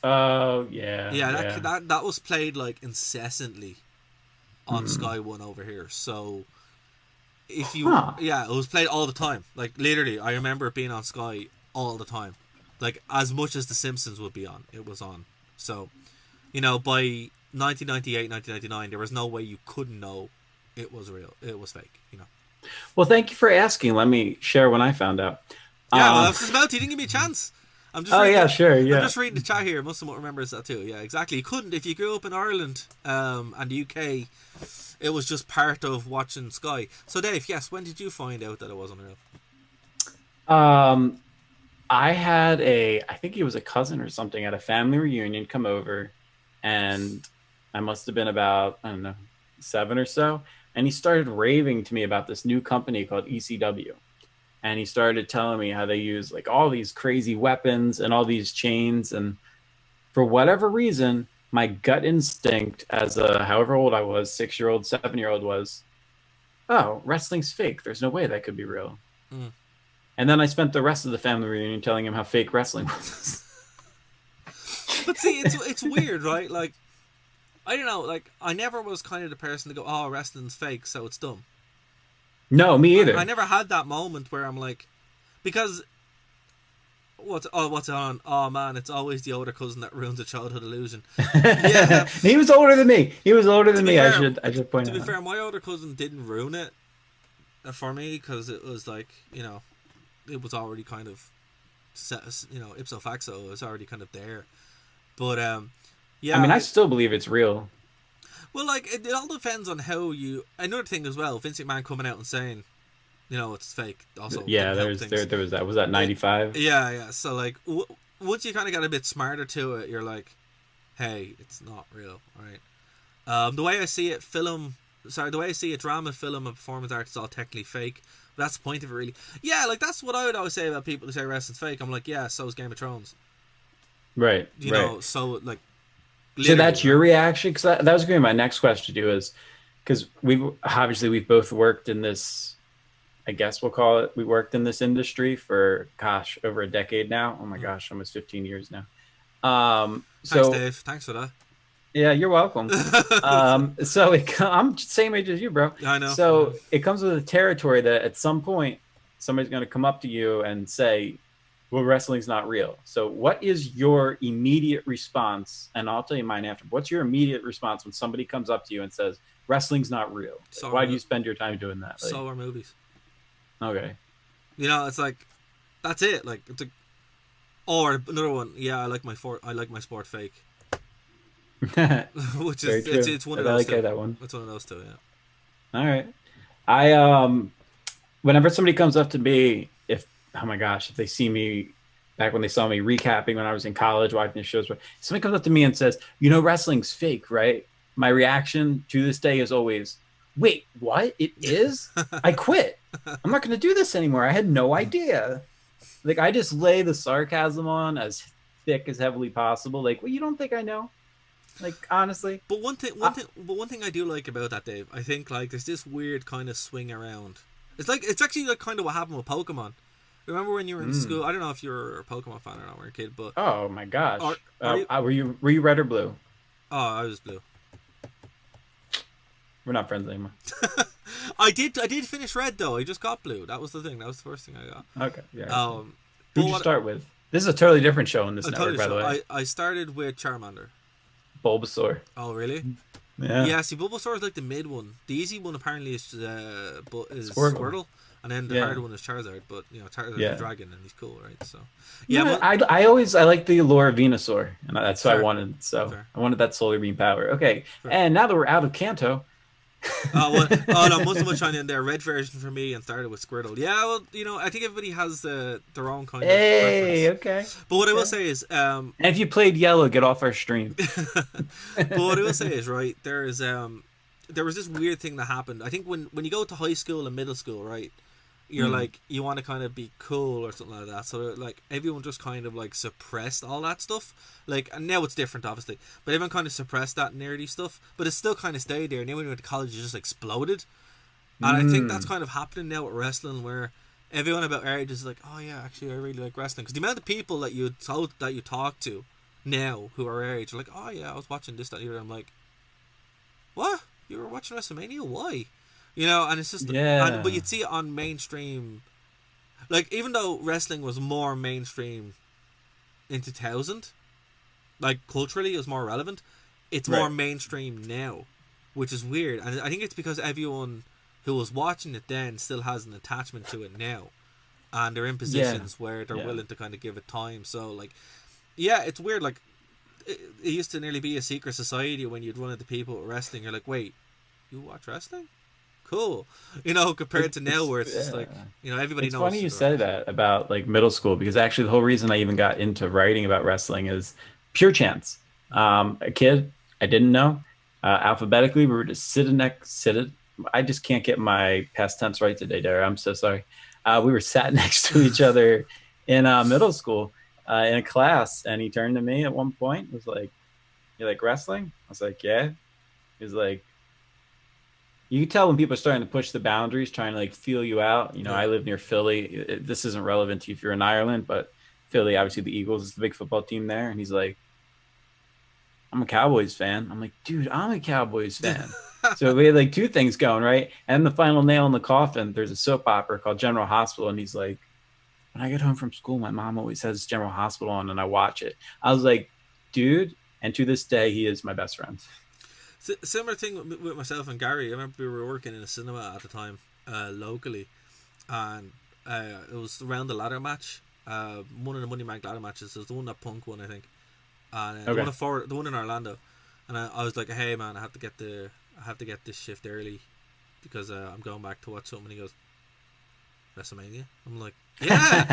S2: Oh yeah.
S1: Yeah,
S2: Yeah.
S1: that was played like incessantly on Sky One over here. So if you,
S2: Huh.
S1: yeah, it was played all the time. Like literally, I remember it being on Sky all the time. Like as much as The Simpsons would be on, it was on. So, by 1998, 1999, there was no way you couldn't know it was real. It was fake.
S2: Well, thank you for asking. Let me share when I found out.
S1: Yeah, well, I was just about to. You didn't give me a chance. I'm just
S2: Oh
S1: reading
S2: yeah,
S1: the,
S2: sure,
S1: I'm
S2: yeah.
S1: just reading the chat here. Most of them remembers that too. Yeah, exactly. You couldn't if you grew up in Ireland and the UK. It was just part of watching Sky. So Dave, yes, when did you find out that it wasn't real?
S2: I think he was a cousin or something at a family reunion come over, and I must have been about, I don't know, 7 or so, and he started raving to me about this new company called ECW. And he started telling me how they use like all these crazy weapons and all these chains. And for whatever reason, my gut instinct as a, however old I was, 6-year-old, 7-year-old was, oh, wrestling's fake. There's no way that could be real.
S1: Mm.
S2: And then I spent the rest of the family reunion telling him how fake wrestling was.
S1: But see, it's weird, right? Like, I don't know. Like, I never was kind of the person to go, "Oh, wrestling's fake, so it's dumb."
S2: No, me either.
S1: I never had that moment where I'm like, because what's it on? Oh man, it's always the older cousin that ruins a childhood illusion. Yeah,
S2: he was older than me. I should point out.
S1: To be fair, my older cousin didn't ruin it for me because it was like it was already kind of set, ipso facto. It was already kind of there. But yeah.
S2: I mean, I still believe it's real.
S1: Well, like it all depends on how you. Another thing as well, Vince McMahon coming out and saying, it's fake. Also,
S2: yeah, there was that. Was that 95?
S1: Yeah. So like, once you kind of got a bit smarter to it, you're like, hey, it's not real, right? The way I see it, the way I see it, drama, film, and performance art is all technically fake. But that's the point of it, really. Yeah, like that's what I would always say about people who say wrestling's fake. I'm like, yeah, so is Game of Thrones.
S2: Right.
S1: You know, so like.
S2: So that's your reaction? Because that was going to be my next question to do is, because we've both worked in this, I guess we'll call it, we worked in this industry for, gosh, over a decade now. Oh my gosh, almost 15 years now.
S1: Thanks, Dave. Thanks for that.
S2: Yeah, you're welcome. So I'm same age as you, bro.
S1: I know.
S2: So it comes with a territory that at some point somebody's going to come up to you and say, well, wrestling's not real. So what is your immediate response? And I'll tell you mine after. What's your immediate response when somebody comes up to you and says, wrestling's not real? Why do you spend your time doing that?
S1: So are movies.
S2: Okay.
S1: It's like, that's it. Like, it's or another one. Yeah, I like my sport fake. Which is, it's one of those two.
S2: That one.
S1: It's one of those two, yeah.
S2: All right. I, whenever somebody comes up to me, oh my gosh, if they see me back when they saw me recapping when I was in college watching the shows, somebody comes up to me and says, wrestling's fake, right? My reaction to this day is always, wait, what? It is? I quit. I'm not going to do this anymore. I had no idea. Like, I just lay the sarcasm on as thick as heavily possible. Like, well, you don't think I know? Like, honestly.
S1: But one thing I do like about that, Dave, I think like there's this weird kind of swing around It's actually like kind of what happened with Pokemon. Remember when you were in
S2: Mm.
S1: school? I don't know if you're a Pokemon fan or not when you were a kid, but
S2: Oh my
S1: are
S2: gosh.
S1: are you?
S2: Were you red or blue?
S1: Oh, I was blue.
S2: We're not friends anymore.
S1: I did finish red though. I just got blue. That was the thing. That was the first thing I got.
S2: Okay. Yeah.
S1: But
S2: Who'd you
S1: what
S2: start with? This is a totally different show on this
S1: I'll tell
S2: network,
S1: you
S2: by the
S1: so.
S2: way.
S1: I started with Charmander.
S2: Bulbasaur.
S1: Oh really?
S2: Yeah.
S1: Yeah. See, Bulbasaur is like the mid one. The easy one apparently is
S2: Squirtle.
S1: Squirtle, and then the
S2: Yeah.
S1: hard one is Charizard. But you know, Charizard's
S2: Yeah.
S1: a dragon and he's cool, right? So yeah,
S2: No,
S1: but
S2: I like the allure of Venusaur, and that's what I
S1: fair,
S2: wanted. So
S1: fair,
S2: I wanted that solar beam power. Okay,
S1: fair.
S2: and now that we're out of Kanto,
S1: Oh, well, oh no, most of much on in there. Red version for me, and started with Squirtle. Yeah, well, you know, I think everybody has their own kind of
S2: hey,
S1: preference.
S2: okay.
S1: But what I will
S2: Okay.
S1: say is,
S2: And if you played yellow, get off our stream.
S1: but what I will say is, right, there was this weird thing that happened. I think when you go to high school and middle school, right, you're like you want to kind of be cool or something like that. So like everyone just kind of like suppressed all that stuff. Like, and now it's different, obviously, but everyone kind of suppressed that nerdy stuff. But it still kind of stayed there. And then when you went to college, it just exploded. And I think that's kind of happening now with wrestling, where everyone about our age is like, oh yeah, actually I really like wrestling. Because the amount of people that you talk to now who are our age are like, oh yeah, I was watching this, that, and the other. I'm like, what? You were watching WrestleMania? Why? You know, and it's just
S2: Yeah.
S1: but you'd see it on mainstream. Like, even though wrestling was more mainstream in 2000, like culturally it was more relevant, it's more
S2: Right.
S1: mainstream now, which is weird. And I think it's because everyone who was watching it then still has an attachment to it now, and they're in positions where they're
S2: Yeah.
S1: willing to kind of give it time. So like, yeah, it's weird. Like, it used to nearly be a secret society when you'd run into people at wrestling. You're like, wait, you watch wrestling? Cool. You know, compared to now where it's just like, you know, everybody
S2: It's
S1: knows.
S2: funny you say that about like middle school, because actually the whole reason I even got into writing about wrestling is pure chance. A kid I didn't know, alphabetically we were just sitting. I just can't get my past tense right today, Dara. I'm so sorry. We were sat next to each other in middle school in a class, and he turned to me at one point and was like, "You like wrestling?" I was like, "Yeah." He was like, you can tell when people are starting to push the boundaries, trying to like feel you out. You know, I live near Philly. This isn't relevant to you if you're in Ireland, but Philly, obviously the Eagles is the big football team there. And he's like, I'm a Cowboys fan. I'm like, dude, I'm a Cowboys fan. So we had like two things going, right? And the final nail in the coffin, there's a soap opera called General Hospital. And he's like, when I get home from school, my mom always has General Hospital on and I watch it. I was like, dude. And to this day, he is my best friend.
S1: Similar thing with myself and Gary. I remember we were working in a cinema at the time, locally, and it was around the ladder match. One of the Money Bank ladder matches. It was the one that Punk won, I think, and the one in Orlando. And I was like, hey man, I have to get this shift early because I'm going back to watch something. And he goes, WrestleMania. I'm like, yeah.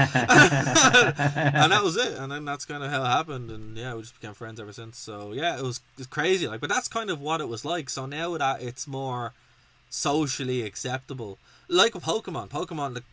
S1: And that was it. And then that's kind of how it happened. And yeah, we just became friends ever since. So yeah, it was crazy. Like, but that's kind of what it was like. So now that it's more socially acceptable, like with Pokemon, like,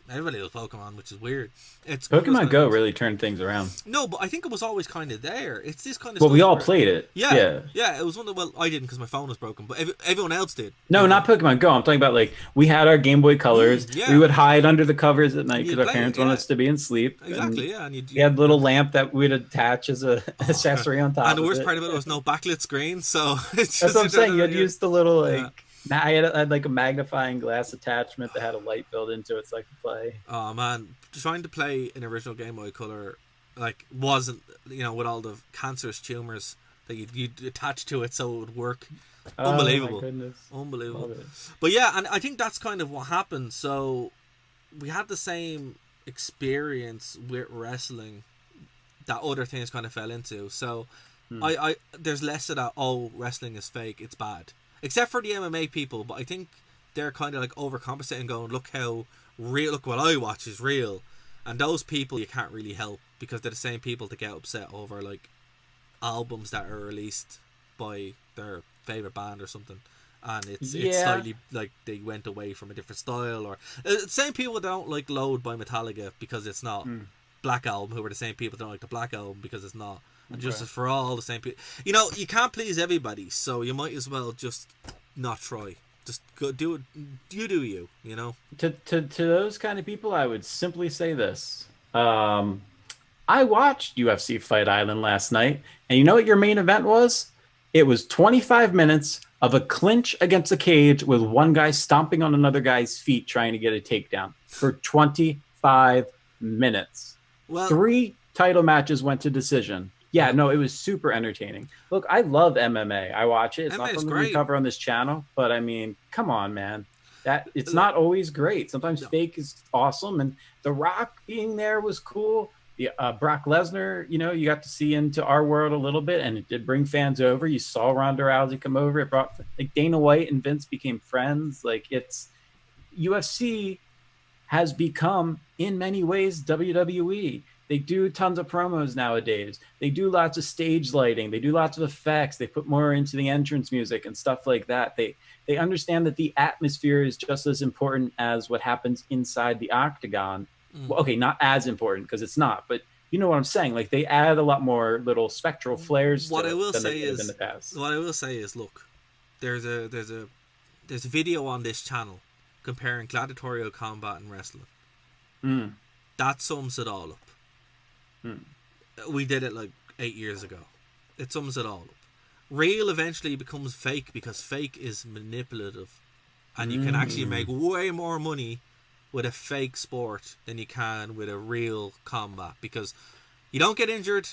S1: everybody loves Pokemon, which is weird. It's
S2: Pokemon Go really turned things around.
S1: No, but I think it was always kind of there. It's this kind of.
S2: Well,
S1: stuff
S2: we all
S1: where,
S2: played it.
S1: Yeah. It was one of I didn't because my phone was broken, but everyone else did.
S2: No, not Pokemon Go. I'm talking about like we had our Game Boy Colors.
S1: Yeah.
S2: We would hide under the covers at night because our
S1: play
S2: parents
S1: it,
S2: wanted us to be in sleep.
S1: Exactly. And
S2: we had a little lamp that we'd attach as a accessory on top.
S1: And the worst part of it was no backlit screen, so it's
S2: that's
S1: just,
S2: what I'm saying. You'd use the little like.
S1: Yeah.
S2: Now I had like a magnifying glass attachment that had a light built into it so I could play.
S1: Oh man, trying to play an original Game Boy Color like wasn't, you know, with all the cancerous tumors that you'd attach to it so it would work. Unbelievable.
S2: Oh my goodness.
S1: Unbelievable. But yeah, and I think that's kind of what happened. So we had the same experience with wrestling that other things kind of fell into. So I there's less of that, oh, wrestling is fake, it's bad. Except for the MMA people, but I think they're kind of like overcompensating, going, look what I watch is real. And those people you can't really help because they're the same people that get upset over like albums that are released by their favorite band or something, and it's slightly like they went away from a different style, or same people that don't like Load by Metallica because it's not Black Album, who are the same people that don't like the Black Album because it's not. And Justice for All, the same people. You know, you can't please everybody, so you might as well just not try. Just go do it. You do you. You know.
S2: To those kind of people, I would simply say this. I watched UFC Fight Island last night, and you know what your main event was? It was 25 minutes of a clinch against a cage with one guy stomping on another guy's feet trying to get a takedown for 25 minutes.
S1: Well,
S2: 3 title matches went to decision. Yeah, no, it was super entertaining. Look, I love MMA. I watch it. It's not something we cover on this channel, but I mean, come on, man. It's not always great. Sometimes fake is awesome, and The Rock being there was cool. Brock Lesnar, you know, you got to see into our world a little bit, and it did bring fans over. You saw Ronda Rousey come over. It brought, like, Dana White and Vince became friends. Like, it's UFC has become in many ways WWE. They do tons of promos nowadays. They do lots of stage lighting. They do lots of effects. They put more into the entrance music and stuff like that. They understand that the atmosphere is just as important as what happens inside the octagon. Well, okay, not as important because it's not, but you know what I'm saying. Like, they add a lot more little spectral flares.
S1: What
S2: to
S1: I will
S2: than
S1: say
S2: they did
S1: is,
S2: in the past.
S1: what I will say is, look, there's a video on this channel comparing gladiatorial combat and wrestling. That sums it all up. We did it like 8 years ago. It sums it all up. Real eventually becomes fake because fake is manipulative, and you can actually make way more money with a fake sport than you can with a real combat, because you don't get injured,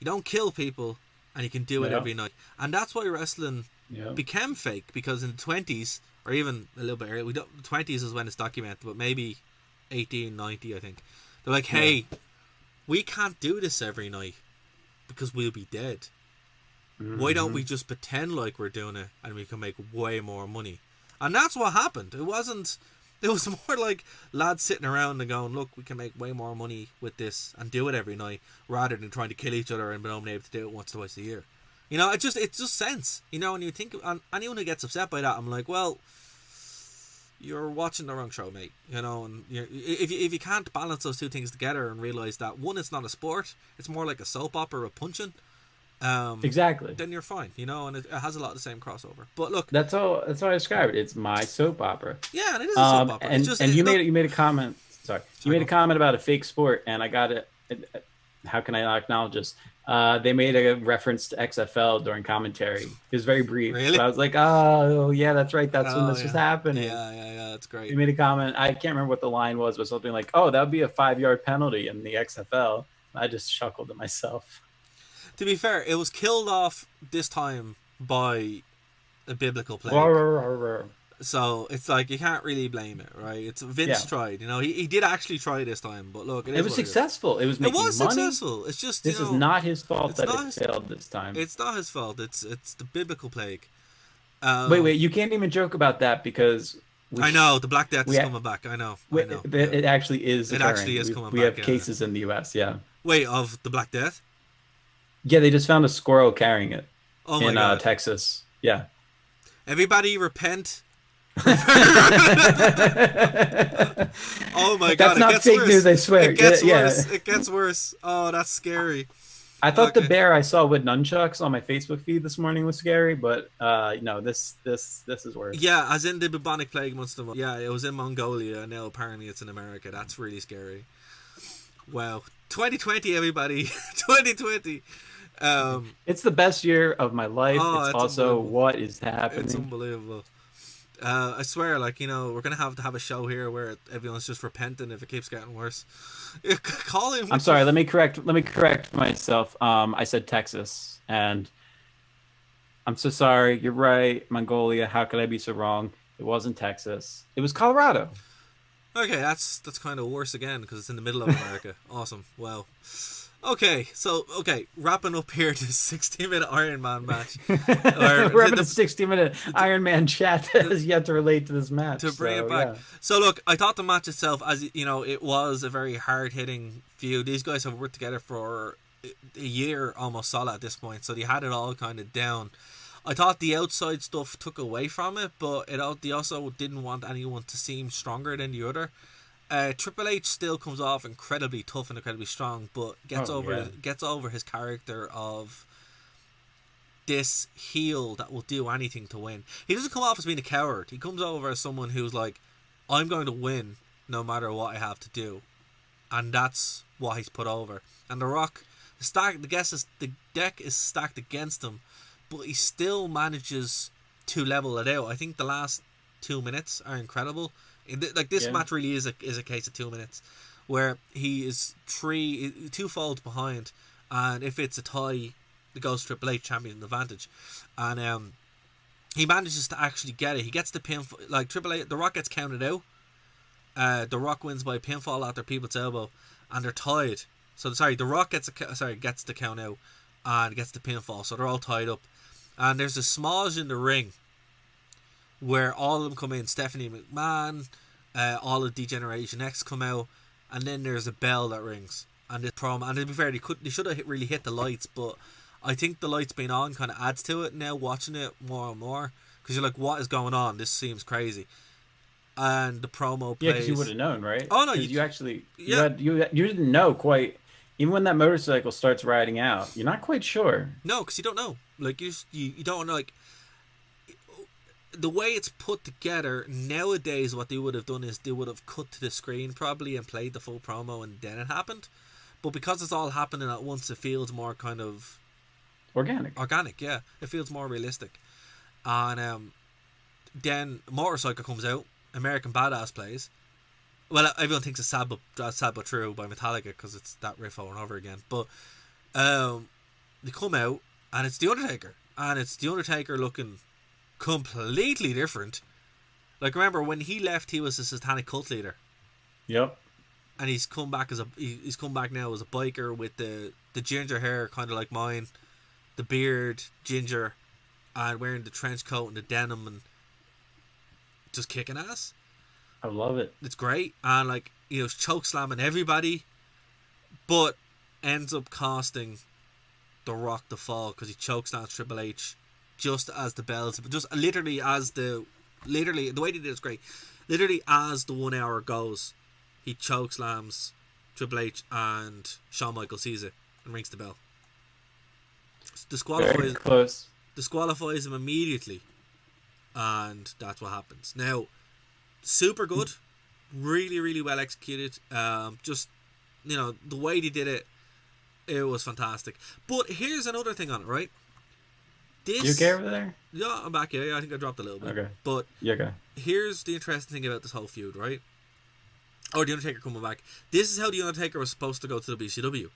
S1: you don't kill people, and you can do it every night. And that's why wrestling became fake, because in the 20s, or even a little bit earlier, the 20s is when it's documented, but maybe 1890, I think. They're like, hey, we can't do this every night because we'll be dead. Why don't we just pretend like we're doing it and we can make way more money? And that's what happened. It was more like lads sitting around and going, look, we can make way more money with this and do it every night, rather than trying to kill each other and being only able to do it once, twice a year. You know, it's just sense. You know, when you think, and anyone who gets upset by that, I'm like, well, you're watching the wrong show, mate. You know, and if you can't balance those two things together and realize that, one, it's not a sport, it's more like a soap opera with punching.
S2: Exactly.
S1: Then you're fine, you know, and it has a lot of the same crossover. But look,
S2: that's how I describe it. It's my soap opera.
S1: Yeah, and it is a soap opera.
S2: And you made a comment. Sorry, you made a comment about a fake sport, and I got it. How can I not acknowledge this? They made a reference to XFL during commentary. It was very brief.
S1: Really?
S2: But I was like, oh yeah, that's right. That's when this was happening.
S1: Yeah, that's great.
S2: They made a comment. I can't remember what the line was, but something like, "Oh, that would be a 5-yard penalty in the XFL." I just chuckled to myself.
S1: To be fair, it was killed off this time by a biblical plague. So it's like, you can't really blame it, right? It's Vince tried, you know. He did actually try this time, but look,
S2: it was successful. It was making money.
S1: Successful. It's just,
S2: this is not his fault that it failed this time.
S1: It's not his fault. It's the biblical plague.
S2: Wait, you can't even joke about that because
S1: I know the Black Death is coming back. I know.
S2: It actually is.
S1: It actually is coming back.
S2: We have cases in the U.S. Yeah.
S1: Wait, of the Black Death?
S2: Yeah, they just found a squirrel carrying it in
S1: God.
S2: Texas. Yeah.
S1: Everybody repent. Oh my God!
S2: That's not fake news, I swear.
S1: It gets worse. It gets worse. Oh, that's scary.
S2: I thought the bear I saw with nunchucks on my Facebook feed this morning was scary, but no, this is worse.
S1: Yeah, as in the bubonic plague months. Yeah, it was in Mongolia, and now apparently it's in America. That's really scary. Wow, 2020, everybody, 2020.
S2: It's the best year of my life. It's also what is happening.
S1: It's unbelievable. I swear, like, you know, we're gonna have to have a show here where everyone's just repenting if it keeps getting worse.
S2: I'm sorry. Let me correct myself. I said Texas, and I'm so sorry. You're right. Mongolia. How could I be so wrong? It wasn't Texas. It was Colorado.
S1: Okay, that's kind of worse again because it's in the middle of America. Awesome. Well, okay, wrapping up here this 60-minute Iron Man match.
S2: We're having a 60-minute Iron Man chat that has yet to relate to this match.
S1: To bring it back. Yeah. So look, I thought the match itself, as you know, it was a very hard-hitting feud. These guys have worked together for a year almost solid at this point, so they had it all kind of down. I thought the outside stuff took away from it, but they also didn't want anyone to seem stronger than the other. Triple H still comes off incredibly tough and incredibly strong, but gets over his character of this heel that will do anything to win. He doesn't come off as being a coward. He comes over as someone who's like, I'm going to win no matter what I have to do. And that's what he's put over. And The Rock, the deck is stacked against him, but he still manages to level it out. I think the last 2 minutes are incredible. This match really is a case of 2 minutes, where he is two folds behind, and if it's a tie, it goes Triple H champion advantage, and he manages to actually get it. He gets the pinfall, like Triple H. The Rock gets counted out. The Rock wins by pinfall at their people's elbow, and they're tied. So The Rock gets the count out and gets the pinfall. So they're all tied up, and there's a smudge in the ring where all of them come in. Stephanie McMahon, all of D-Generation X come out, and then there's a bell that rings. And this promo, and to be fair, they should have really hit the lights, but I think the lights being on kind of adds to it now, watching it more and more, because you're like, what is going on? This seems crazy. And the promo plays.
S2: Yeah, because you would have known, right?
S1: Oh no,
S2: you actually you didn't know quite. Even when that motorcycle starts riding out, you're not quite sure.
S1: No, because you don't know. Like you don't know. Like the way it's put together nowadays, what they would have done is they would have cut to the screen probably and played the full promo, and then it happened. But because it's all happening at once, it feels more kind of organic. Yeah, it feels more realistic. And then motorcycle comes out. American Badass plays. Well, everyone thinks it's Sad But True by Metallica because it's that riff over and over again. But they come out and it's The Undertaker. And it's The Undertaker looking completely different. Like, remember when he left, he was a satanic cult leader.
S2: Yep.
S1: And he's come back now as a biker with the ginger hair, kind of like mine, the beard, ginger, and wearing the trench coat and the denim and just kicking ass.
S2: I love it.
S1: It's great. And choke slamming everybody, but ends up costing The Rock the fall because he choke slams Triple H just as the bells, just literally the way they did it is great. Literally as the 1 hour goes, he choke slams Triple H and Shawn Michaels sees it and rings the bell. Disqualifies him immediately. And that's what happens. Now, super good, really, really well executed. Just the way they did it, it was fantastic. But here's another thing on it, right?
S2: You okay over there?
S1: Yeah, I'm back. Yeah, I think I dropped a little bit.
S2: Okay.
S1: But
S2: okay.
S1: Here's the interesting thing about this whole feud, right? Oh, The Undertaker coming back. This is how The Undertaker was supposed to go to the WCW.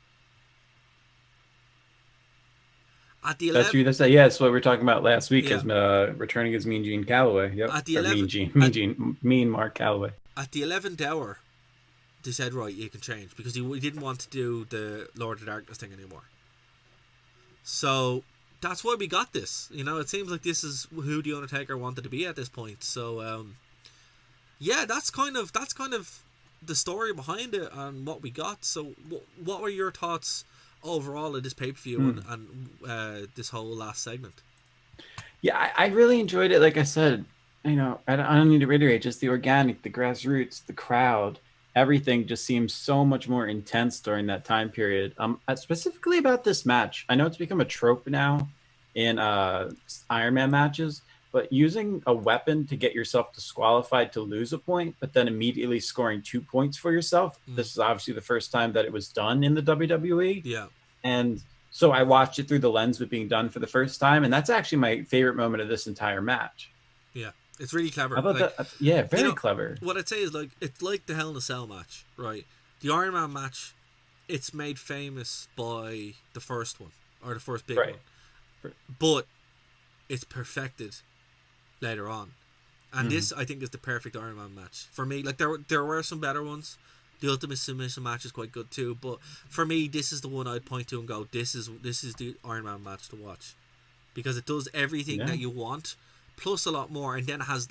S1: At the 11th,
S2: that's true. That's what we were talking about last week. As returning as Mean Gene Calloway. Yep.
S1: At the 11th,
S2: Mean Mark Calloway.
S1: At the 11th hour, they said, right, you can change because he didn't want to do the Lord of Darkness thing anymore. So that's why we got this. It seems like this is who The Undertaker wanted to be at this point. So that's kind of the story behind it and what we got. So what were your thoughts overall of this pay-per-view and this whole last segment?
S2: Yeah, I really enjoyed it. Like I said, I don't need to reiterate, just the organic, the grassroots, the crowd, everything just seems so much more intense during that time period. Specifically about this match, I know it's become a trope now in Iron Man matches, but using a weapon to get yourself disqualified to lose a point, but then immediately scoring 2 points for yourself. This is obviously the first time that it was done in the WWE.
S1: Yeah.
S2: And so I watched it through the lens of it being done for the first time, and that's actually my favorite moment of this entire match.
S1: Yeah, it's really clever.
S2: How about that? Yeah, very clever.
S1: What I'd say is it's like the Hell in a Cell match, right? The Iron Man match, it's made famous by the first one or the first big one, but it's perfected later on, and this I think is the perfect Iron Man match for me. Like there were some better ones. The Ultimate Submission match is quite good too, but for me, this is the one I'd point to and go, this is the Iron Man match to watch, because it does everything that you want, plus a lot more, and then it has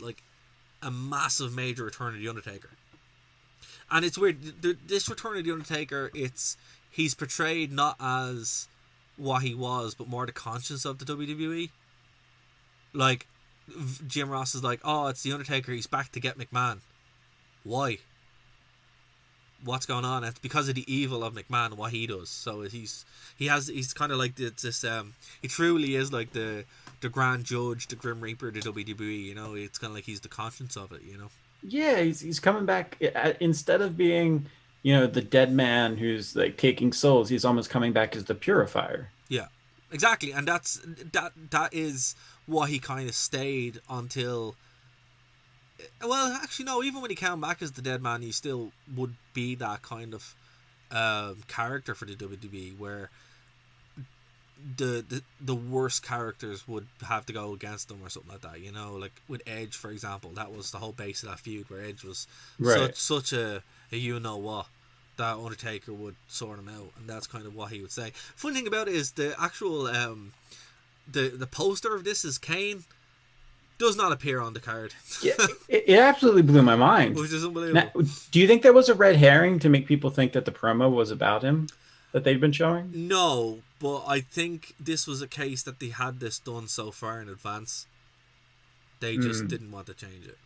S1: a massive major return of the Undertaker. And it's weird. This return of the Undertaker, he's portrayed not as what he was, but more the conscience of the WWE. Like Jim Ross is like, oh, it's the Undertaker. He's back to get McMahon. Why? what's going on. It's because of the evil of McMahon and what he does. So he's kind of like this. He truly is like the Grand Judge, the Grim Reaper, the WWE. You know, it's kind of like he's the conscience of it. You know.
S2: Yeah, he's coming back instead of being, the dead man who's like taking souls. He's almost coming back as the purifier.
S1: Yeah, exactly, and that is what he kind of stayed until. Well, actually, no. Even when he came back as the dead man, he still would be that kind of character for the WWE, where the worst characters would have to go against them or something like that. You know, like with Edge, for example, that was the whole base of that feud, where Edge was such a you know what, that Undertaker would sort him out, and that's kind of what he would say. Funny thing about it is the actual the poster of this is Kane does not appear on the card.
S2: Yeah, it absolutely blew my mind.
S1: Which is unbelievable.
S2: Now, do you think there was a red herring to make people think that the promo was about him that they've been showing?
S1: No, but I think this was a case that they had this done so far in advance. They just didn't want to change it.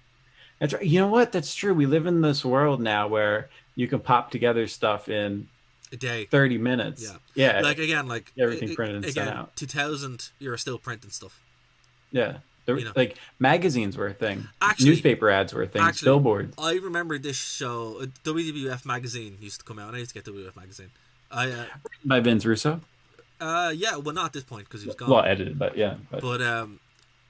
S2: That's right. You know what? That's true. We live in this world now where you can pop together stuff in
S1: a day,
S2: 30 minutes. Yeah.
S1: Like again, like
S2: everything printed and sent out.
S1: 2000, you're still printing stuff.
S2: Yeah. Like magazines were a thing. Actually, newspaper ads were a thing. Billboards.
S1: I remember this show. WWF magazine used to come out, and I used to get WWF magazine.
S2: By Vince Russo.
S1: Yeah. Well, not at this point because he was gone.
S2: Well, edited, but yeah.
S1: But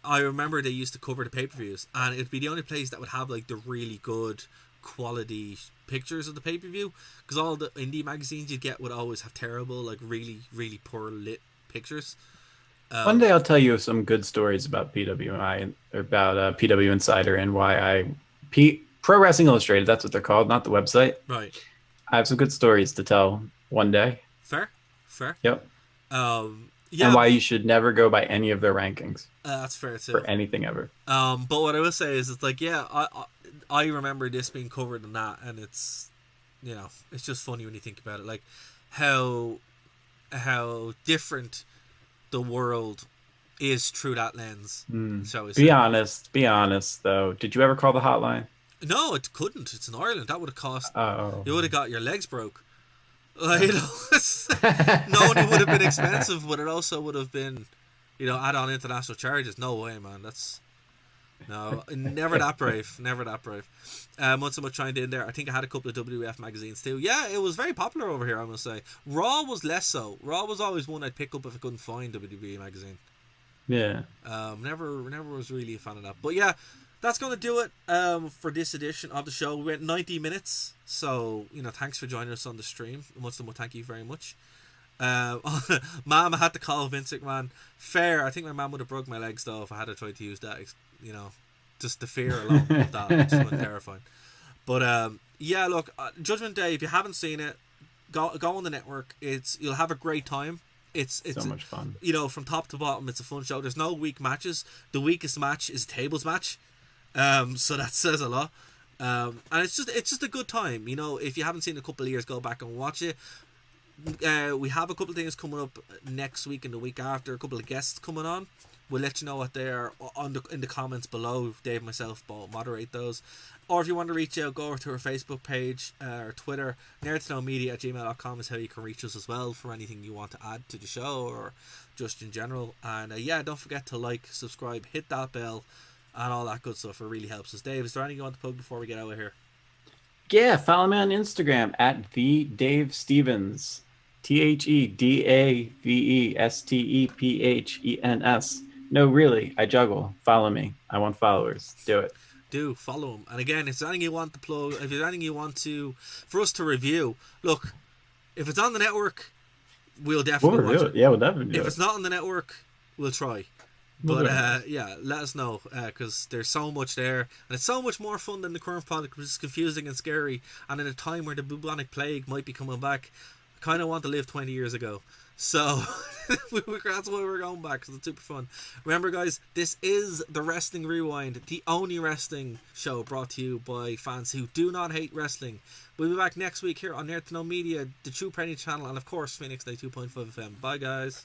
S1: I remember they used to cover the pay-per-views, and it'd be the only place that would have like the really good quality pictures of the pay-per-view, because all the indie magazines you'd get would always have terrible, like really, really poor lit pictures.
S2: One day I'll tell you some good stories about PWI, or about PW Insider, and why Pro Wrestling Illustrated, that's what they're called, not the website.
S1: Right.
S2: I have some good stories to tell one day.
S1: Fair.
S2: Yep.
S1: Yeah.
S2: And why you should never go by any of their rankings.
S1: That's fair too.
S2: For anything ever.
S1: But what I will say is, it's like, yeah, I remember this being covered in that, and it's, it's just funny when you think about it, like how different the world is through that lens. Shall we say?
S2: Be honest though. Did you ever call the hotline?
S1: No, it couldn't. It's in Ireland. That would have cost.
S2: Oh.
S1: You would have got your legs broke. Not only would have been expensive, but it also would have been, add on international charges. No way, man. Never that brave. Never that brave. Once I'm trying to in there, I think I had a couple of WWF magazines too. Yeah, it was very popular over here, I must say. Raw was less so. Raw was always one I'd pick up if I couldn't find WWE magazine.
S2: Yeah.
S1: Never was really a fan of that. But yeah, that's going to do it for this edition of the show. We went 90 minutes. So, thanks for joining us on the stream. Once more, thank you very much. Mom, I had to call Vince McMahon. Fair. I think my mom would have broke my legs though if I had to try to use that. Just the fear alone of that just went terrifying. But yeah, look, Judgment Day. If you haven't seen it, go on the network. You'll have a great time. It's
S2: so much fun.
S1: From top to bottom, it's a fun show. There's no weak matches. The weakest match is a tables match. So that says a lot. And it's just a good time. If you haven't seen it a couple of years, go back and watch it. We have a couple of things coming up next week and the week after. A couple of guests coming on. We'll let you know what they are in the comments below. Dave and myself will moderate those. Or if you want to reach out, go over to our Facebook page or Twitter. nerdtoknowmedia@gmail.com is how you can reach us as well for anything you want to add to the show or just in general. And don't forget to like, subscribe, hit that bell, and all that good stuff. It really helps us. Dave, is there anything you want to plug before we get out of here?
S2: Yeah, follow me on Instagram at the Dave Stevens. TheDavestepens. No, really, I juggle. Follow me. I want followers. Do it.
S1: Do follow him. And again, if there's anything you want to plug, if there's anything you want for us to review, look, if it's on the network, we'll definitely watch it.
S2: Yeah, we'll definitely do it.
S1: If it's not on the network, we'll try. But let us know, because there's so much there, and it's so much more fun than the current product, which is confusing and scary. And in a time where the bubonic plague might be coming back, I kind of want to live 20 years ago. So that's why we're going back, because it's super fun. Remember, guys, this is the Wrestling Rewind, the only wrestling show brought to you by fans who do not hate wrestling. We'll be back next week here on Nerd to Know Media, the True Penny channel, and of course Phoenix Day 2.5 FM. Bye, guys.